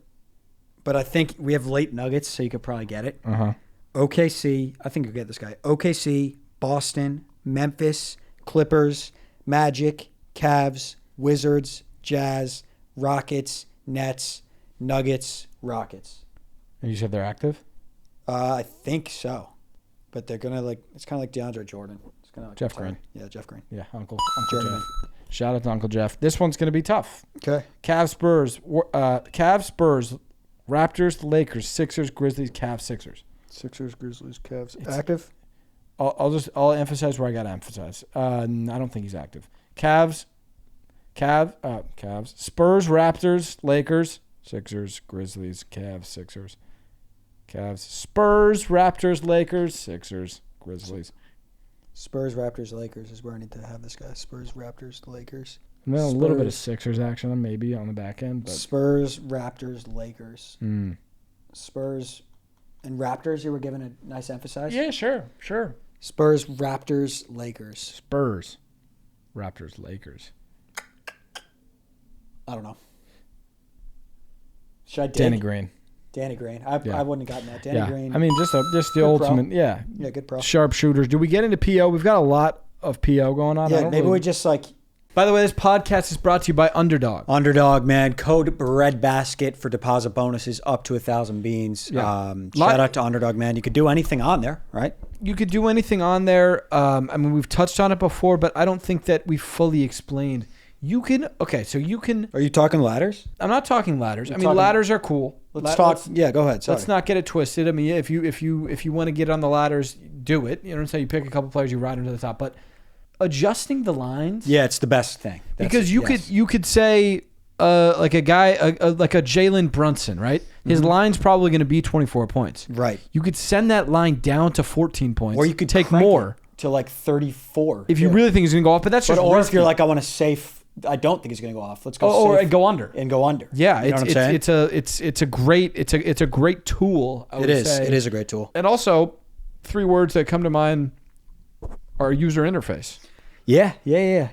but I think we have late Nuggets, so you could probably get it. Uh-huh. OKC, I think you'll get this guy. OKC, Boston, Memphis, Clippers, Magic, Cavs, Wizards, Jazz, Rockets, Nets, Nuggets, Rockets. And you said they're active? I think so, but they're gonna it's kind of like DeAndre Jordan. It's gonna Jeff Green. Yeah, Jeff Green. Yeah, Uncle Journeyman. Jeff. Shout out to Uncle Jeff. This one's gonna be tough. Okay. Cavs, Spurs, Raptors, Lakers, Sixers, Grizzlies, Cavs, Sixers. Sixers, Grizzlies, Cavs. Active? I'll emphasize where I gotta emphasize. I don't think he's active. Cavs, Spurs, Raptors, Lakers. Sixers, Grizzlies, Cavs, Sixers. Cavs, Spurs, Raptors, Lakers, Sixers, Grizzlies. Spurs, Raptors, Lakers is where I need to have this guy. Spurs, Raptors, Lakers. And then a little bit of Sixers action maybe on the back end. But. Spurs, Raptors, Lakers. Spurs and Raptors, you were given a nice emphasis? Yeah, sure. Spurs, Raptors, Lakers. Spurs, Raptors, Lakers. I don't know. Should I dig? Danny Green. Danny Green. I wouldn't have gotten that. Danny Green. I mean, just the ultimate. Yeah. Yeah, good pro. Sharpshooters. Do we get into PO? We've got a lot of PO going on. Yeah, maybe we just like. By the way, this podcast is brought to you by Underdog. Underdog, man. Code Breadbasket for deposit bonuses up to 1,000 beans. Yeah. Shout out to Underdog, man. You could do anything on there, right? You could do anything on there. I mean, we've touched on it before, but I don't think that we fully explained. You can. Are you talking ladders? I'm not talking ladders. Ladders are cool. Let's talk. Yeah, go ahead. Sorry. Let's not get it twisted. I mean, if you want to get on the ladders, do it. You know what I'm saying? You pick a couple players, you ride them to the top. But adjusting the lines. Yeah, it's the best thing. Because you could say like a guy like a Jalen Brunson, right? His line's probably going to be 24 points. Right. You could send that line down to 14 points. Or you could take more to like 34. If you really think he's going to go off, but that's just. Or risky. if you're like, I want to safe. I don't think he's going to go off. Let's go. Or go under. And go under. Yeah, you know what I'm saying? It's a great tool. It is a great tool. And also, 3 words that come to mind are user interface. Yeah.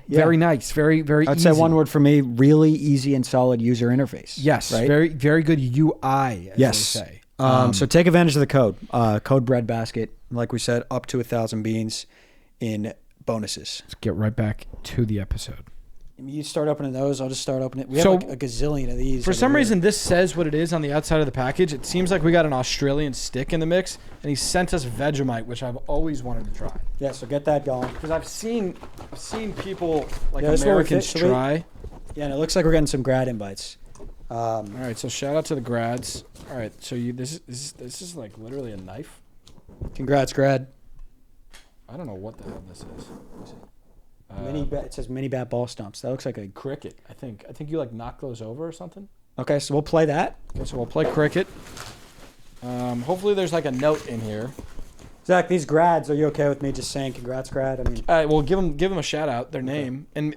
Very nice. Very easy. I'd say one word for me: really easy and solid user interface. Yes. Right? Very good UI. As yes. They say. So take advantage of the code. Code Breadbasket. Like we said, up to 1,000 beans in bonuses. Let's get right back to the episode. You start opening those. I'll just start opening it. We have like a gazillion of these. For some reason, this says what it is on the outside of the package. It seems like we got an Australian stick in the mix, and he sent us Vegemite, which I've always wanted to try. Yeah, so get that going. Because I've seen people like Americans try. Yeah, and it looks like we're getting some grad invites. All right, so shout out to the grads. All right, so this is like literally a knife. Congrats, grad. I don't know what the hell this is. It says mini bat ball stumps. That looks like a cricket. I think you like knock those over or something. Okay, so we'll play that. Okay, so we'll play cricket. Hopefully there's like a note in here. Zach, these grads, are you okay with me just saying congrats, grad? I mean, well, give them a shout out, their name, and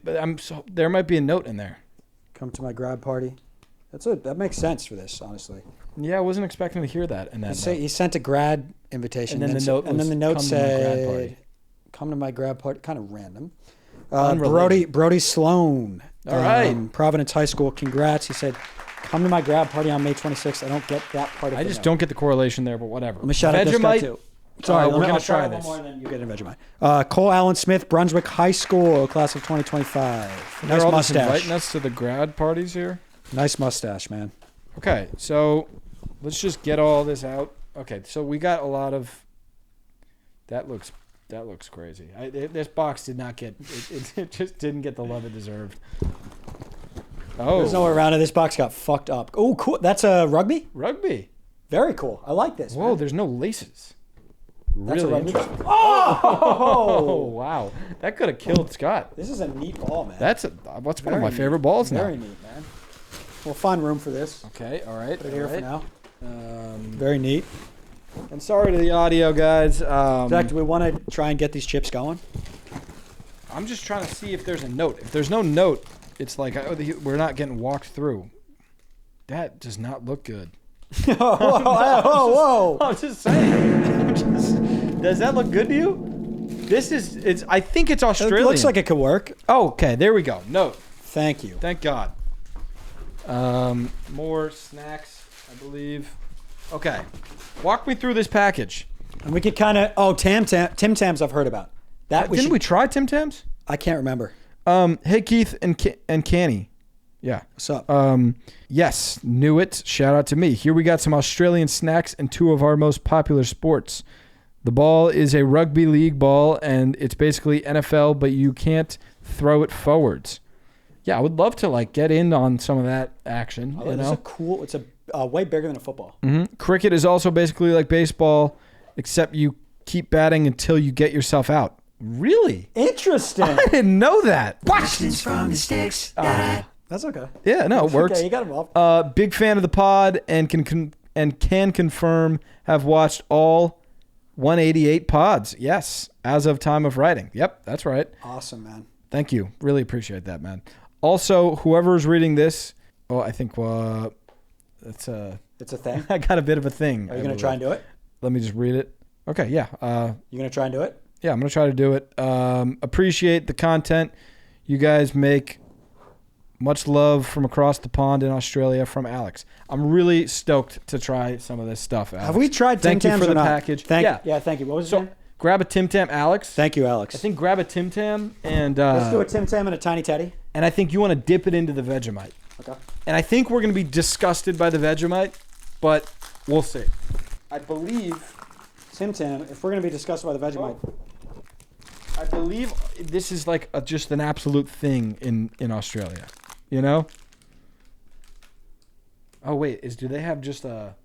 there might be a note in there. Come to my grad party. That makes sense for this, honestly. Yeah, I wasn't expecting to hear that. And he sent a grad invitation, and then the note said, "Come to my grad party." Kind of random. Brody Sloan. All right. Providence High School. Congrats. He said, "Come to my grad party on May 26th." I don't get that part of it. I just don't get the correlation there, but whatever. Let me shout out this guy too. Sorry, we're going to try this. One more, and then you get a Vegemite. Cole Allen Smith, Brunswick High School, class of 2025. Nice mustache. Inviting us to the grad parties here. Nice mustache, man. Okay, so let's just get all this out. Okay, so we got a lot of. That looks crazy. This box did not get. It just didn't get the love it deserved. Oh, there's no way around it. This box got fucked up. Oh, cool. That's a rugby. Rugby. Very cool. I like this. Whoa, man. There's no laces. That's really a rugby. interesting. Oh, wow. That could have killed Scott. This is a neat ball, man. That's one of my favorite balls now. Very neat, man. We'll find room for this. Okay, all right. Put it here for now. Very neat. And sorry to the audio, guys. Zach, do we want to try and get these chips going? I'm just trying to see if there's a note. If there's no note, it's like we're not getting walked through. That does not look good. whoa. I'm just saying. Does that look good to you? I think it's Australian. It looks like it could work. Oh, okay. There we go. Note. Thank you. Thank God. More snacks, I believe. Okay. Walk me through this package. And we could kind of... Tim Tams I've heard about. Didn't we try Tim Tams? I can't remember. Hey, Keith and Canny. Yeah. What's up? Yes, knew it. Shout out to me. Here we got some Australian snacks and 2 of our most popular sports. The ball is a rugby league ball, and it's basically NFL, but you can't throw it forwards. Yeah, I would love to get in on some of that action. It's a way bigger than a football. Mm-hmm. Cricket is also basically like baseball, except you keep batting until you get yourself out. Really? Interesting. I didn't know that. Questions from the sticks. That's okay. Yeah, no, it works. Okay, you got involved. Big fan of the pod and can confirm have watched all 188 pods. Yes, as of time of writing. Yep, that's right. Awesome, man. Thank you. Really appreciate that, man. Also, whoever's reading this, I think it's a thing. I got a bit of a thing. Are you going to try and do it? Let me just read it. Okay, yeah. You going to try and do it? Yeah, I'm going to try to do it. Appreciate the content you guys make. Much love from across the pond in Australia from Alex. I'm really stoked to try some of this stuff, Alex. Have we tried Tim Tams? Thank you for the package. Thank you. What was it? Grab a Tim Tam, Alex. Thank you, Alex. I think grab a Tim Tam and... let's do a Tim Tam and a Tiny Teddy. And I think you want to dip it into the Vegemite. Okay. And I think we're going to be disgusted by the Vegemite, but we'll see. I believe... Tim Tam, if we're going to be disgusted by the Vegemite... I believe this is like just an absolute thing in Australia. You know? Oh wait, do they have just a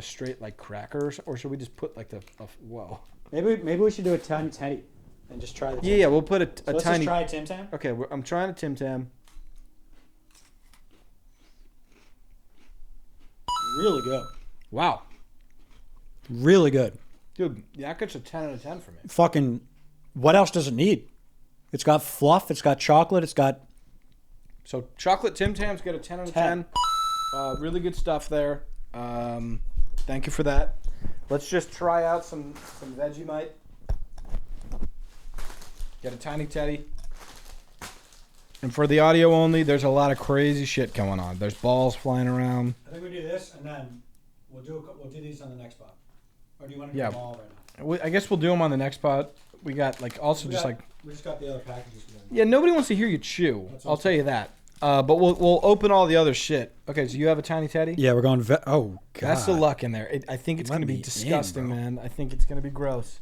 straight like crackers, or should we just put like whoa? Maybe we should do a Tiny Teddy and just try the. Yeah, we'll put a let's tiny. Just try a Tim Tam. Okay, I'm trying a Tim Tam. Really good. Wow. Really good. Dude, that gets a 10 out of 10 for me. Fucking, what else does it need? It's got fluff. It's got chocolate. It's got. So chocolate Tim Tams get a 10 out of 10. Really good stuff there. Thank you for that. Let's just try out some Vegemite. Get a Tiny Teddy. And for the audio only, there's a lot of crazy shit going on. There's balls flying around. I think we do this, and then we'll do these on the next pod. Or do you want to do them all right now? I guess we'll do them on the next pod. We got we just got the other packages. Yeah, nobody wants to hear you chew. I'll tell you that. But we'll open all the other shit. Okay, so you have a Tiny Teddy? Yeah, we're going. Oh God, that's the luck in there. I think it's going to be disgusting, man. I think it's going to be gross.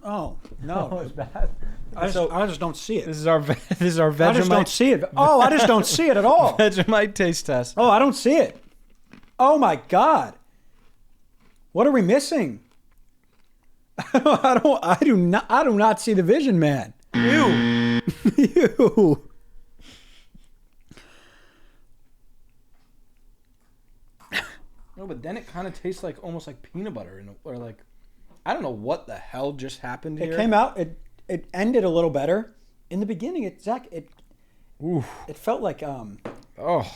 Oh no, it's bad. I just don't see it. This is our Vegemite. I just don't see it. Oh, I just don't see it at all. Vegemite taste test. Oh, I don't see it. Oh my God, what are we missing? I do not see the vision, man. Ew. Ew. No, but then it kind of tastes like almost like peanut butter, or like I don't know what the hell just happened here. It came out. It ended a little better in the beginning. It felt like Oh,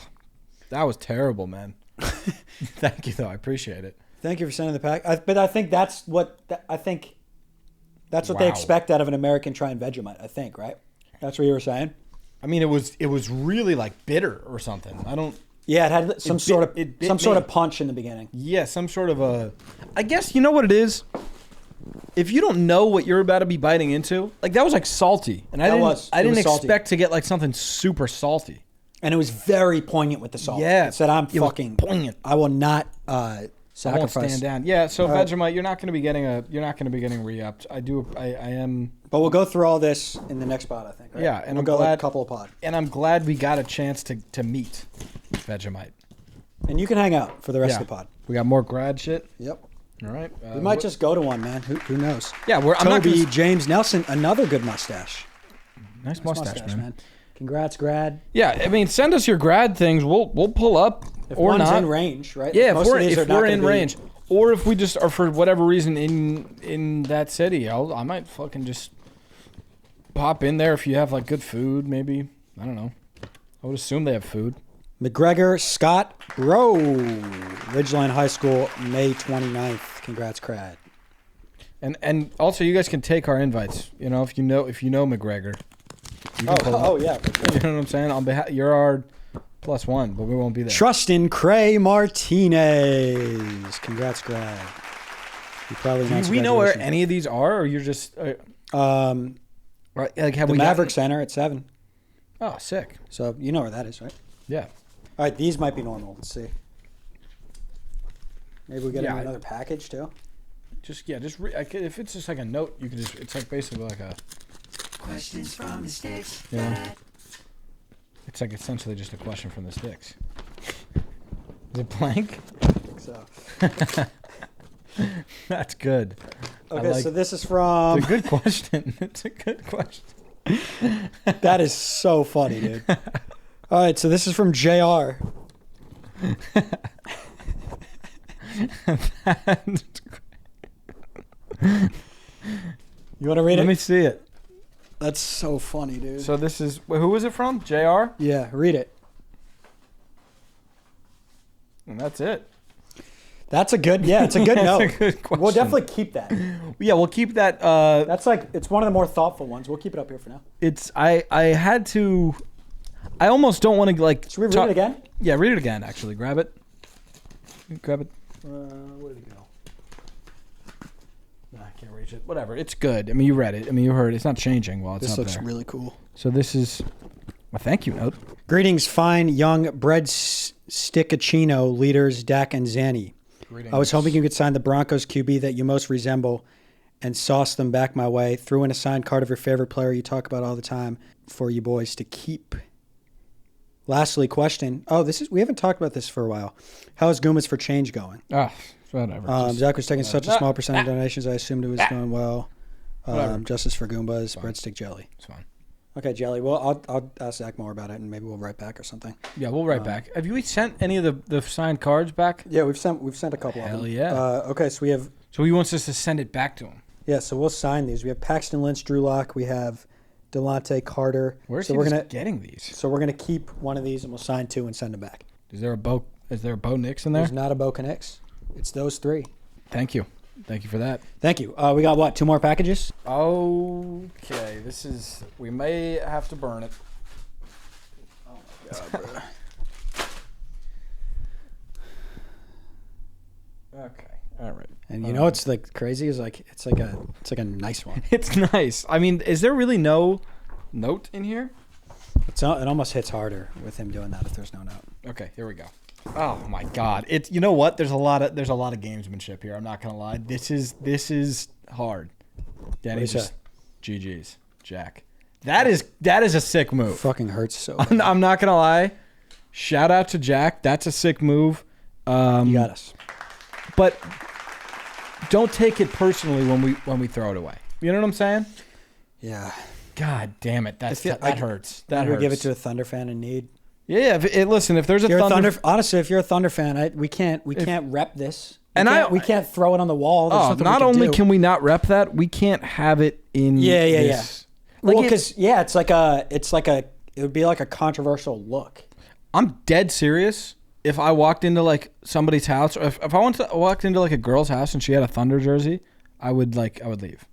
that was terrible, man. Thank you, though. I appreciate it. Thank you for sending the pack. But I think that's what they expect out of an American trying Vegemite. I think, right? That's what you were saying. I mean, it was really like bitter or something. I don't. Yeah, it had some sort of punch in the beginning. Yeah, some sort of a. I guess you know what it is. If you don't know what you're about to be biting into, like that was like salty, and I didn't expect to get like something super salty. And it was very poignant with the salt. Yeah, it said, "I'm fucking poignant. I will not sacrifice." I won't stand down. Yeah, so Vegemite, you're not going to be getting re-upped. I am. But we'll go through all this in the next pod, I think. Right? Yeah, and we'll go like a couple of pod. And I'm glad we got a chance to meet Vegemite. And you can hang out for the rest of the pod. We got more grad shit. Yep. All right. We might just go to one, man. Who knows? Yeah, Toby James Nelson, another good mustache. Nice mustache, man. Congrats, grad. Yeah, I mean, send us your grad things. We'll pull up if or one's not in range, right? Yeah, if we're in range, or if we just are for whatever reason in that city, I might fucking just pop in there if you have like good food. Maybe I don't know. I would assume they have food. McGregor Scott Rowe, Ridgeline High School, May 29th. Congrats, crad. And also, you guys can take our invites. You know, if you know McGregor. Yeah. You know what I'm saying? On behalf, you're our +1, but we won't be there. Trustin Cray Martinez. Congrats, grad. You probably do we know where any of these are, or you're just right? Like have the we Maverick Center at 7. Oh, sick. So you know where that is, right? Yeah. All right, these might be normal. Let's see. Maybe we get another package too. If it's just like a note, you can just. It's like basically like a. Questions from the sticks. Yeah. It's like essentially just a question from the sticks. Is it blank? I think so. That's good. Okay, so this is from. It's a good question. It's a good question. That is so funny, dude. All right, so this is from JR. You want to read it? Let me see it. That's so funny, dude. So this is who was it from? JR? Yeah, read it. And that's it. That's a good. Yeah, it's a good note. A good question. We'll definitely keep that. Yeah, we'll keep that. That's like it's one of the more thoughtful ones. We'll keep it up here for now. It's I had to. I almost don't want to like. Should we read it again? Yeah, read it again. Actually, grab it. Grab it. Where did it go? I can't reach it. Whatever. It's good. I mean, you read it. I mean, you heard it. It's not changing while it's This up looks there. really cool. So this is a thank you note. Greetings, fine young breadstickachino leaders Dak and Zanny. Greetings. I was hoping you could sign the Broncos QB that you most resemble and sauce them back my way. Threw in a signed card of your favorite player you talk about all the time for you boys to keep. Lastly, question. We haven't talked about this for a while. How is Goombas for Change going? Whatever. Zach was taking such a small percentage of donations. I assumed it was going well. Justice for Goombas, Breadstick Jelly. It's fine. Okay, Jelly. Well, I'll ask Zach more about it, and maybe we'll write back or something. Yeah, we'll write back. Have you sent any of the signed cards back? Yeah, we've sent a couple of them. Hell yeah. Okay, so we have. So he wants us to send it back to him. Yeah, so we'll sign these. We have Paxton Lynch, Drew Lock. We have Delonte Carter. Where's so he we're getting these? So we're gonna keep one of these, and we'll sign 2 and send them back. Is there a Bo Nix in there? There's not a Bo Nix. It's those 3. Thank you. Thank you for that. Thank you. We got what? 2 more packages? Okay, we may have to burn it. Oh my god, bro. Okay, all right. And you know what's like crazy is like it's like a nice one. It's nice. I mean, is there really no note in here? It almost hits harder with him doing that if there's no note. Okay, here we go. Oh my God! You know what? There's a lot of gamesmanship here. I'm not gonna lie. This is hard. Danny just GG's Jack. That is a sick move. Fucking hurts so. I'm not gonna lie. Shout out to Jack. That's a sick move. You got us. But don't take it personally when we throw it away. You know what I'm saying? Yeah. God damn it! That hurts. That hurts. hurts. Give it to a Thunder fan in need. Yeah. Listen, if there's a Thunder, honestly, if you're a Thunder fan, we can't rep this. We We can't throw it on the wall. Not only can we not rep that, we can't have it in. Yeah. This. Well, because it would be like a controversial look. I'm dead serious. If I walked into like somebody's house, or if I walked into like a girl's house and she had a Thunder jersey, I would leave.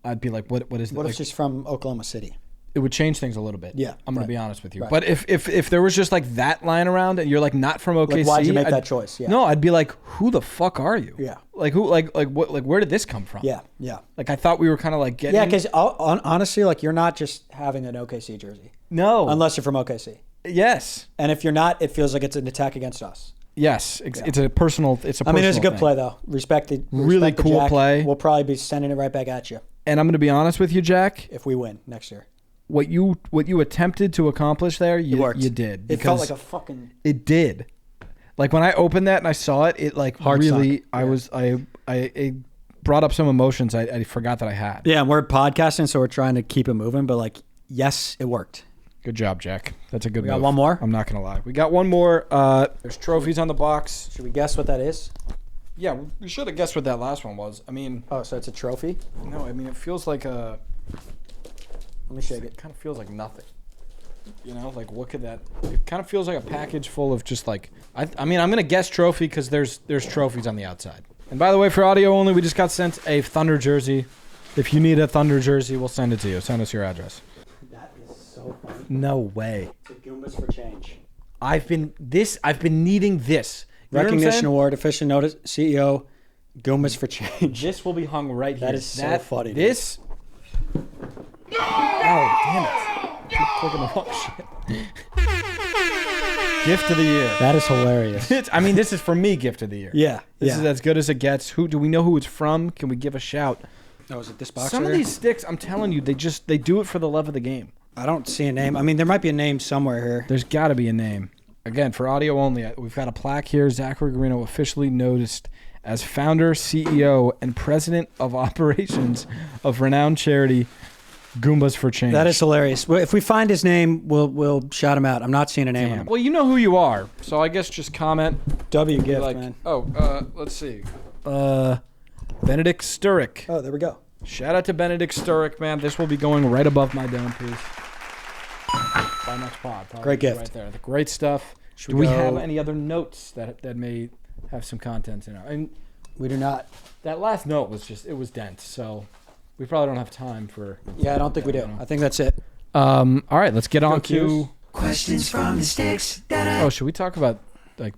I'd be like, what is this? What if she's from Oklahoma City? It would change things a little bit. Yeah, I'm gonna be honest with you. Right. But if there was just like that lying around and you're like not from OKC, Like, why'd you make that choice? Yeah. No, I'd be like, who the fuck are you? Yeah. Like who? Like what? Like where did this come from? Yeah. Like I thought we were kind of like getting. Yeah, because honestly, like you're not just having an OKC jersey. No. Unless you're from OKC. Yes. And if you're not, it feels like it's an attack against us. Yes, it's a personal. It's a. I mean, personal it's a good thing. play though. Respect the really cool Jack. play. We'll probably be sending it right back at you And I'm going to be honest with you, Jack. if we win next year. What you attempted to accomplish there, you did. It felt like a fucking. It did. Like when I opened that and I saw it, it like Heart really. sunk. It brought up some emotions I forgot that I had. Yeah, and we're podcasting, so we're trying to keep it moving. But like, yes, it worked. Good job, Jack. That's a good. We got move. one more? I'm not gonna lie. We got one more. There's trophies on the box. Should we guess what that is? Yeah, we should have guessed what that last one was. I mean, Oh, so it's a trophy. no, I mean it feels like a. Let me shake It it. kind of feels like nothing. You know, like what could that? It kind of feels like a package full of just like. I mean, I'm gonna guess trophy because there's trophies on the outside. And by the way, for audio only, we just got sent a Thunder jersey. If you need a Thunder jersey, we'll send it to you. Send us your address. That is so funny. No way. It's a Goombas for change. I've been needing this. You know what I'm Recognition saying? award, official notice, CEO, Goombas for change. This will be hung right here. That is so funny, dude. This. Oh, damn it. Keep clicking the wrong shit. Gift of the year. That is hilarious. This is for me, gift of the year. Yeah, This is as good as it gets. Who do we know who it's from? Can we give a shout? Oh, is it this box? Some of these sticks, I'm telling you, they do it for the love of the game. I don't see a name. I mean, there might be a name somewhere here. There's got to be a name. Again, for audio only, we've got a plaque here. Zachary Garino officially noticed as founder, CEO, and president of operations of renowned charity Goombas for change. That is hilarious. Well, if we find his name, we'll shout him out. I'm not seeing a name on him. Well, you know who you are, so I guess just comment. W gift, Like, man. let's see. Benedict Sturrock. Oh, there we go. Shout out to Benedict Sturrock, man. This will be going right above my dome piece. By next pod. Probably Great gift. Right there. The great stuff. Should Do we go- have any other notes that may have some content in it? And We do not. that last note was it was dense, so we probably don't have time for. Yeah, I don't think we do. I think that's it. All right, let's get on Q's. to. Questions from the sticks. Da-da. Oh, should we talk about like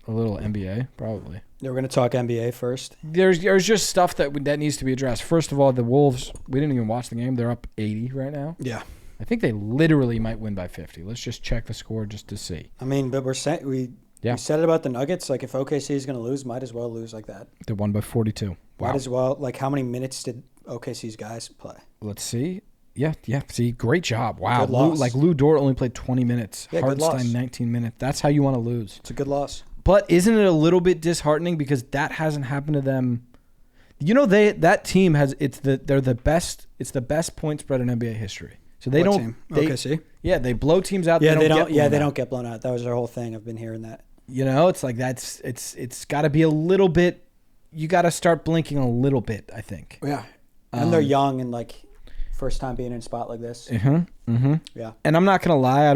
a little NBA? Probably. Yeah, we're going to talk NBA first. There's just stuff that needs to be addressed. First of all, the Wolves. We didn't even watch the game. They're up 80 right now. Yeah. I think they literally might win by 50. Let's just check the score just to see. I mean, but we said it about the Nuggets. Like, if OKC is going to lose, might as well lose like that. They won by 42. Wow. Might as well. Like, how many minutes did OKC's guys play? Let's see. Yeah. See, great job. Wow. Good loss. Lou Dort only played 20 minutes. Yeah, good loss. Hartenstein 19 minutes. That's how you want to lose. It's a good loss. But isn't it a little bit disheartening because that hasn't happened to them? You know, that team has they're the best. It's the best point spread in NBA history. So they What don't. team? They, OKC? Yeah, they blow teams out. Yeah, they don't. Get blown They out. don't get blown out. That was their whole thing. I've been hearing that. You know, it's like it's got to be a little bit. You got to start blinking a little bit, I think. Yeah, and they're young and like first time being in a spot like this. Yeah, And I'm not gonna lie,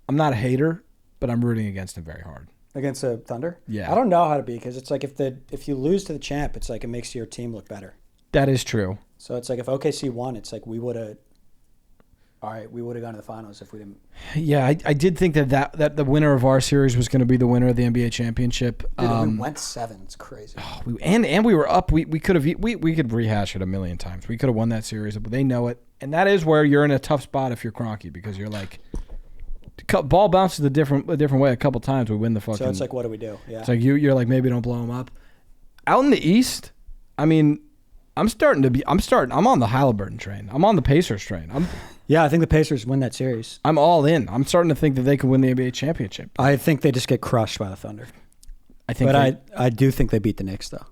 I'm not a hater, but I'm rooting against them very hard. against the Thunder. Yeah. I don't know how to be because it's like if you lose to the champ, it's like it makes your team look better. That is true. So it's like if OKC won, it's like we would have gone to the finals if we didn't. Yeah, I did think that the winner of our series was going to be the winner of the NBA championship. Dude, we went 7. It's crazy. And we were up. We could have we could rehash it a million times. We could have won that series, but they know it. And that is where you're in a tough spot if you're Kroenke because you're like, ball bounces a different way a couple times. We win the fucking. So it's like, what do we do? Yeah. It's like you're like maybe don't blow them up. Out in the East, I mean, I'm on the Halliburton train. I'm on the Pacers train. Yeah, I think the Pacers win that series. I'm all in. I'm starting to think that they could win the NBA championship. I think they just get crushed by the Thunder. I do think they beat the Knicks though.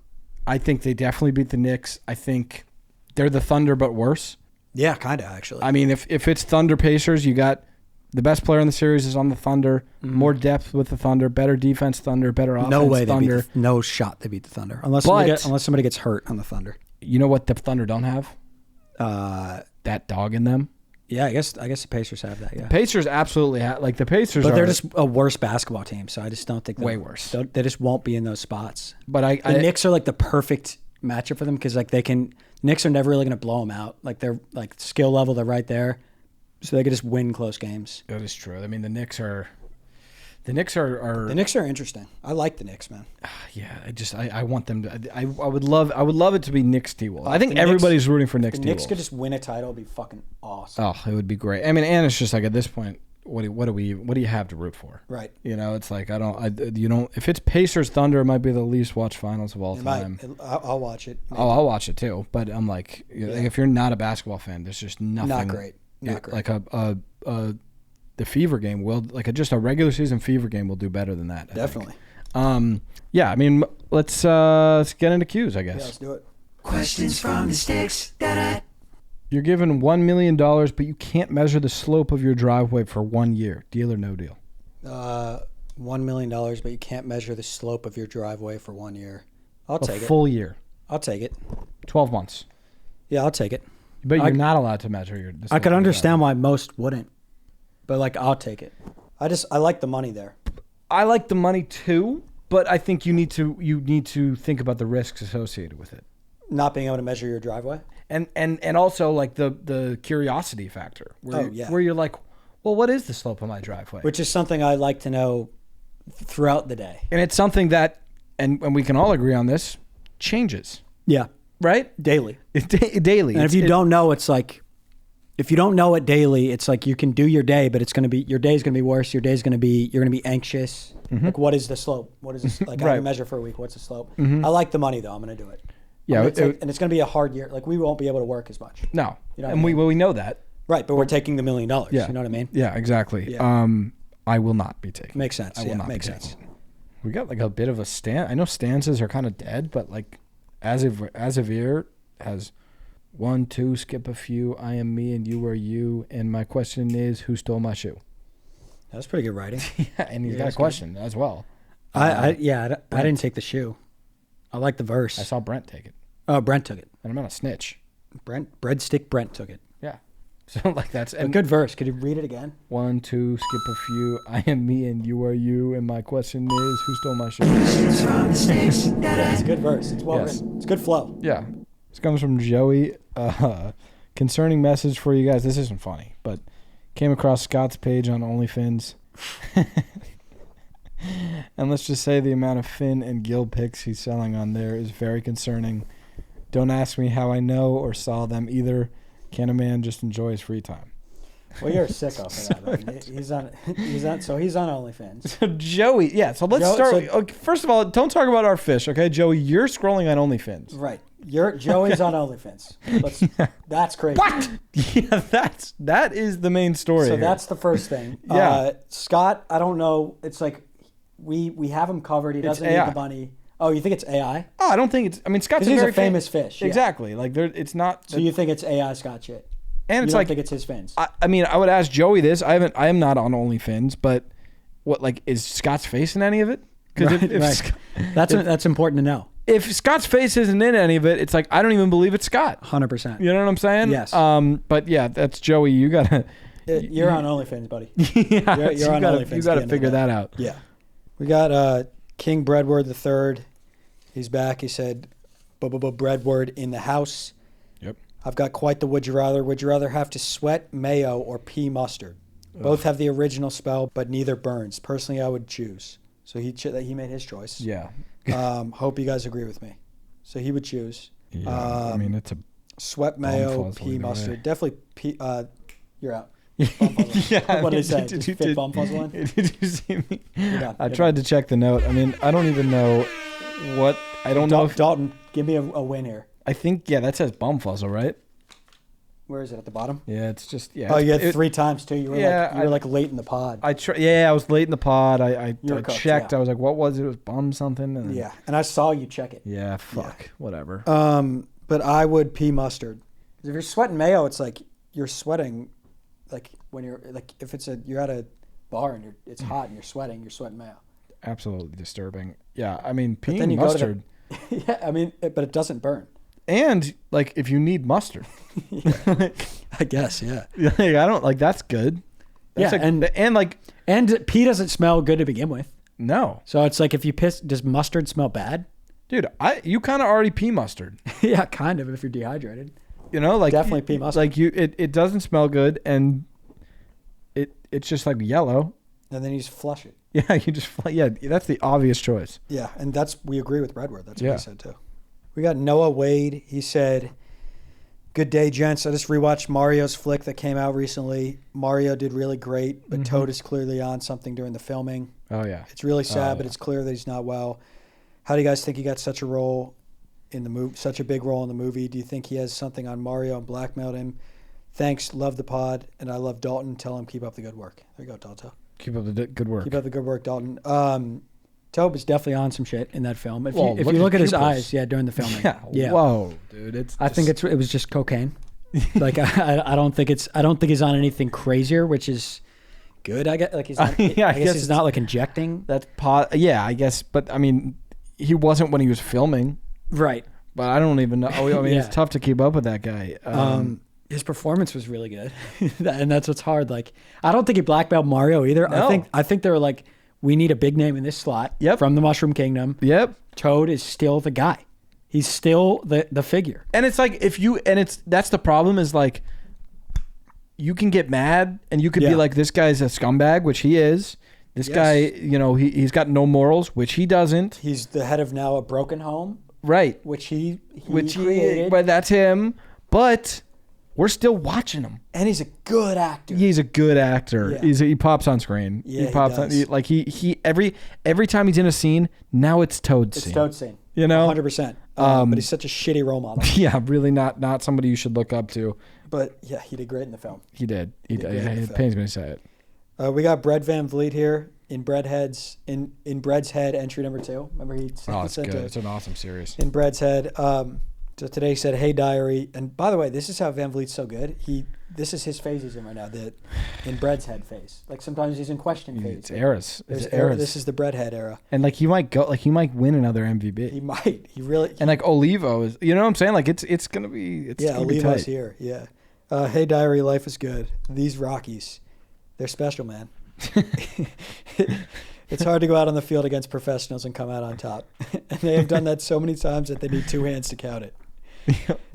I think they definitely beat the Knicks. I think they're the Thunder but worse. Yeah, kind of actually. I mean, if it's Thunder Pacers, you got the best player in the series is on the Thunder. More depth with the Thunder, better defense Thunder, better offense no way Thunder. they beat no shot they beat the Thunder unless somebody gets hurt on the Thunder. You know what the Thunder don't have? That dog in them. Yeah, I guess the Pacers have that. Yeah, Pacers absolutely have. Like the Pacers, but are, they're just a worse basketball team. So I just don't think way worse. They just won't be in those spots. But the Knicks are like the perfect matchup for them because like Knicks are never really going to blow them out. Like they're like skill level, they're right there, so they could just win close games. That is true. I mean, the Knicks are. The Knicks are interesting. I like the Knicks, man. Yeah, I want them to. I would love it to be Knicks T-Wolves. I think everybody's rooting for Knicks T-Wolves. The Knicks could just win a title, it'd be fucking awesome. Oh, it would be great. I mean, and it's just like at this point, what do you have to root for? Right. You know, it's like if it's Pacers Thunder, it might be the least watched finals of all time. I'll watch it. Maybe. Oh, I'll watch it too. But I'm like if you're not a basketball fan, there's just nothing. Not great. Like the Fever game will just a regular season Fever game will do better than that. Definitely. Yeah. I mean, let's get into Q's, I guess. Yeah, let's do it. Questions from the sticks. Da-da. You're given $1 million, but you can't measure the slope of your driveway for 1 year. Deal or no deal? $1 million, but you can't measure the slope of your driveway for 1 year. I'll take it. A full year. I'll take it. 12 months. Yeah, I'll take it. But you're not allowed to measure the slope I could of your understand driveway. why most wouldn't, but like I'll take it. I like the money there. I like the money too, but I think you need to think about the risks associated with it. Not being able to measure your driveway. And also like the curiosity factor where you're like, well, what is the slope of my driveway? Which is something I like to know throughout the day. And it's something that, and we can all agree on this, changes. Yeah. Right? Daily. Daily. And if you don't know, it's like, if you don't know it daily, it's like you can do your day, but your day's going to be worse. You're going to be anxious. Mm-hmm. Like, what is the slope? What is this? Like, I Right. can measure for a week. What's the slope? Mm-hmm. I like the money, though. I'm going to do it. Yeah. And it's going to be a hard year. Like, we won't be able to work as much. No. You know what And I mean? we know that. Right, but we're taking the $1 million. Yeah. You know what I mean? Yeah, exactly. Yeah. I will not be taking. Makes sense. I will not makes be sense. taking. We got like a bit of a stand. I know stances are kind of dead, but like as of year has 1, 2, skip a few. I am me and you are you. And my question is, who stole my shoe? That's pretty good writing. Yeah, and he's got a question as well. I didn't take the shoe. I like the verse. I saw Brent take it. Oh, Brent took it. And I'm not a snitch. Breadstick Brent took it. Yeah. So like that's a good verse. Could you read it again? 1, 2, skip a few. I am me and you are you. And my question is, who stole my shoe? Questions from the sticks. It's a good verse. It's well written. It's good flow. Yeah. This comes from Joey. Concerning message for you guys. This isn't funny, but came across Scott's page on OnlyFins. And let's just say the amount of fin and gill pics he's selling on there is very concerning. Don't ask me how I know or saw them either. Can a man just enjoy his free time? Well, you're a sicko for that. Man. He's on OnlyFans. So Joey, yeah. So let's start. Okay, first of all, don't talk about our fish, okay, Joey? You're scrolling on OnlyFans, right? Joey's on OnlyFans. That's crazy. What? Yeah, that is the main story. So here. that's the first thing. Yeah. Scott, I don't know. It's like we have him covered. He doesn't need the money. Oh, you think it's AI? Oh, I don't think it's. I mean, Scott's a famous fish. Yeah. Exactly. Like it's not. So you think it's AI Scott shit? And it's you don't like think it's his fins. I mean, I would ask Joey this. I am not on OnlyFins, but what like is Scott's face in any of it? Because right. That's important to know. If Scott's face isn't in any of it, it's like I don't even believe it's Scott. 100%. You know what I'm saying? Yes. But yeah, that's Joey. You gotta. You're on OnlyFins, buddy. Yeah, you're on OnlyFans. You gotta figure that out. Yeah. We got King Breadword III. He's back. He said, Breadword in the house. Yep. I've got quite the would you rather. Would you rather have to sweat mayo or pee mustard? Both have the original spell, but neither burns. Personally, I would choose. So he made his choice. Yeah. Hope you guys agree with me. So he would choose. Yeah. I mean, it's a sweat mayo, pee mustard. Definitely pee. You're out. Yeah. What did he say? Did you fit bum puzzle in? Did you see me? I You're tried to check the note. I mean, I don't even know what. I don't know. Dalton, give me a win here. I think that says bum fuzzle, right? Where is it at the bottom? Yeah, it's just Oh, you had 3 times too. You were like late in the pod. I was late in the pod. I checked. Yeah. I was like, what was it? It was bum something. And yeah, and I saw you check it. Yeah, fuck, whatever. But I would pee mustard. If you're sweating mayo, it's like you're sweating, like when you're like if you're at a bar and it's hot and you're sweating mayo. Absolutely disturbing. Yeah, I mean peeing mustard. Yeah, I mean, but it doesn't burn. And like if you need mustard, I guess, yeah. Like, I don't like that's good. That's and pee doesn't smell good to begin with. No. So it's like if you piss, does mustard smell bad? Dude, you kind of already pee mustard. Yeah, kind of if you're dehydrated. You know, like definitely pee mustard. Like it doesn't smell good, and it's just like yellow. And then you just flush it. Yeah, that's the obvious choice. Yeah, and we agree with Breadword. That's what he said too. We got Noah Wade. He said, "Good day, gents. I just rewatched Mario's flick that came out recently. Mario did really great, but Toad is clearly on something during the filming. Oh yeah, it's really sad, but it's clear that he's not well. How do you guys think he got such a role in the movie? Such a big role in the movie? Do you think he has something on Mario and blackmailed him? Thanks. Love the pod, and I love Dalton. Tell him keep up the good work. There you go, Dalton. Keep up the good work. Keep up the good work, Dalton. Tobe is definitely on some shit in that film. If you look at his eyes, during the filming, yeah. Whoa, dude, I think it was just cocaine. Like I don't think he's on anything crazier, which is good. I guess like he's not, I guess he's not like injecting. That's I guess, but I mean, he wasn't when he was filming, right? But I don't even know. I mean, it's tough to keep up with that guy. His performance was really good, and that's what's hard. Like, I don't think he blackmailed Mario either. No. I think they were like, we need a big name in this slot from the Mushroom Kingdom. Yep. Toad is still the guy. He's still the figure. And it's like that's the problem is like, you can get mad and you could be like, this guy's a scumbag, which he is. This guy, he's got no morals, which he doesn't. He's the head of now a broken home, right? Which he created. But that's him. But we're still watching him, and he's a good actor. He's a good actor. Yeah. He pops on screen. Yeah, he pops on. He every time he's in a scene, now it's Toad's scene. It's Toad's scene. 100%. But he's such a shitty role model. Yeah, really not somebody you should look up to. But yeah, he did great in the film. He did. He did. It pains me to say it. We got Bread Van Vliet here in Breadhead's in Bread's Head entry number 2. Remember he it's good. It's an awesome series. In Bread's Head. So today he said, "Hey diary," and by the way, this is how Van Vliet's so good. This is his phase he's in right now. In Bread's head phase. Like sometimes he's in question phase. It's eras. It's eras. This is the Breadhead era. And like he might win another MVP. He might. He really. And like Olivo is. You know what I'm saying? Like it's gonna be. Olivo's here. Yeah. Hey diary, life is good. These Rockies, they're special, man. It's hard to go out on the field against professionals and come out on top. And they have done that so many times that they need 2 hands to count it.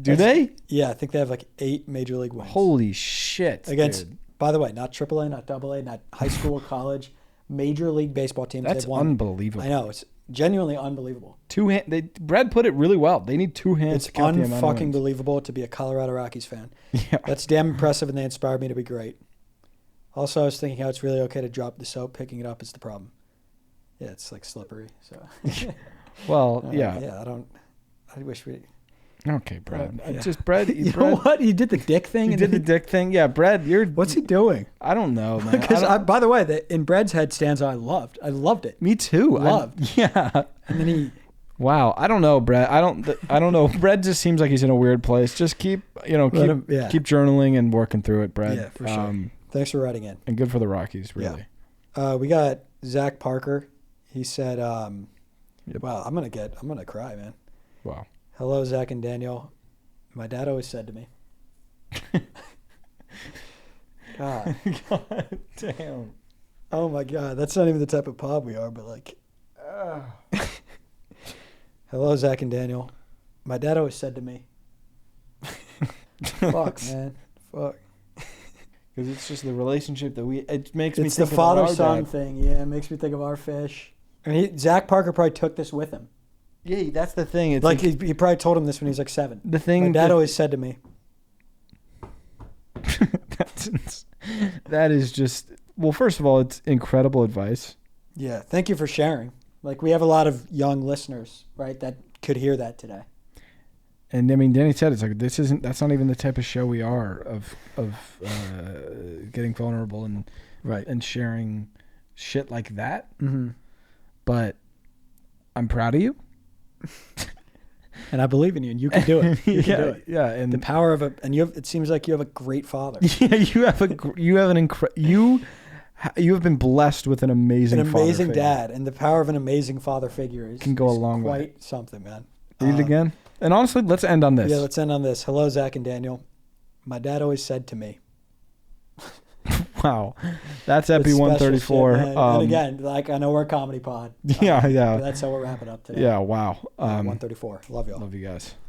Do they? Yeah, I think they have like 8 major league wins. Holy shit! Against, dude. by the way, not AAA, not AA, not high school, college, major league baseball teams. That's unbelievable. I know, it's genuinely unbelievable. Brad put it really well. They need 2 hands. It's to count the amount of unfucking wins. believable to be a Colorado Rockies fan. Yeah. That's damn impressive, and they inspired me to be great. Also, I was thinking how it's really okay to drop the soap. Picking it up is the problem. Yeah, it's like slippery. So. Well, yeah. Yeah, I wish we. Okay, Brad. Yeah. Just Brad. You know what? He did the dick thing. He did the dick thing. Yeah, Brad. What's he doing? I don't know, man. Because by the way, in Brad's head stanza, I loved it. Me too. Loved. Yeah. And then he. Wow. I don't know, Brad. I don't know. Brad just seems like he's in a weird place. Just keep keep journaling and working through it, Brad. Yeah, for sure. Thanks for writing in. And good for the Rockies, really. Yeah. We got Zach Parker. He said, "Wow, I'm gonna cry, man." Wow. Hello, Zach and Daniel. My dad always said to me, God damn. Oh my God, that's not even the type of pod we are, but like, hello, Zach and Daniel. My dad always said to me, fuck, man, fuck. Because it's just the relationship that it makes me think of our dad. It's the father-son thing, yeah, it makes me think of our fish. And Zach Parker probably took this with him. Yeah, that's the thing. It's like he probably told him this when he was like 7. The thing my dad always said to me. That is just, well, first of all, it's incredible advice. Yeah, thank you for sharing. Like, we have a lot of young listeners, right, that could hear that today. And I mean, Danny said it's like that's not even the type of show we are of getting vulnerable and sharing shit like that. Mm-hmm. But I'm proud of you. And I believe in you, and you can do it. You can do it. Yeah, and the power of it seems like you have a great father. Yeah, you have been blessed with an amazing dad, and the power of an amazing father figure can go a long way. Quite something, man. Read it again. And honestly, let's end on this. Yeah, let's end on this. Hello, Zach and Daniel. My dad always said to me. Wow, that's Epi 134. Shit, and again, like, I know we're a comedy pod. Yeah. That's how we're wrapping up today. Yeah, wow. 134. Love y'all. Love you guys.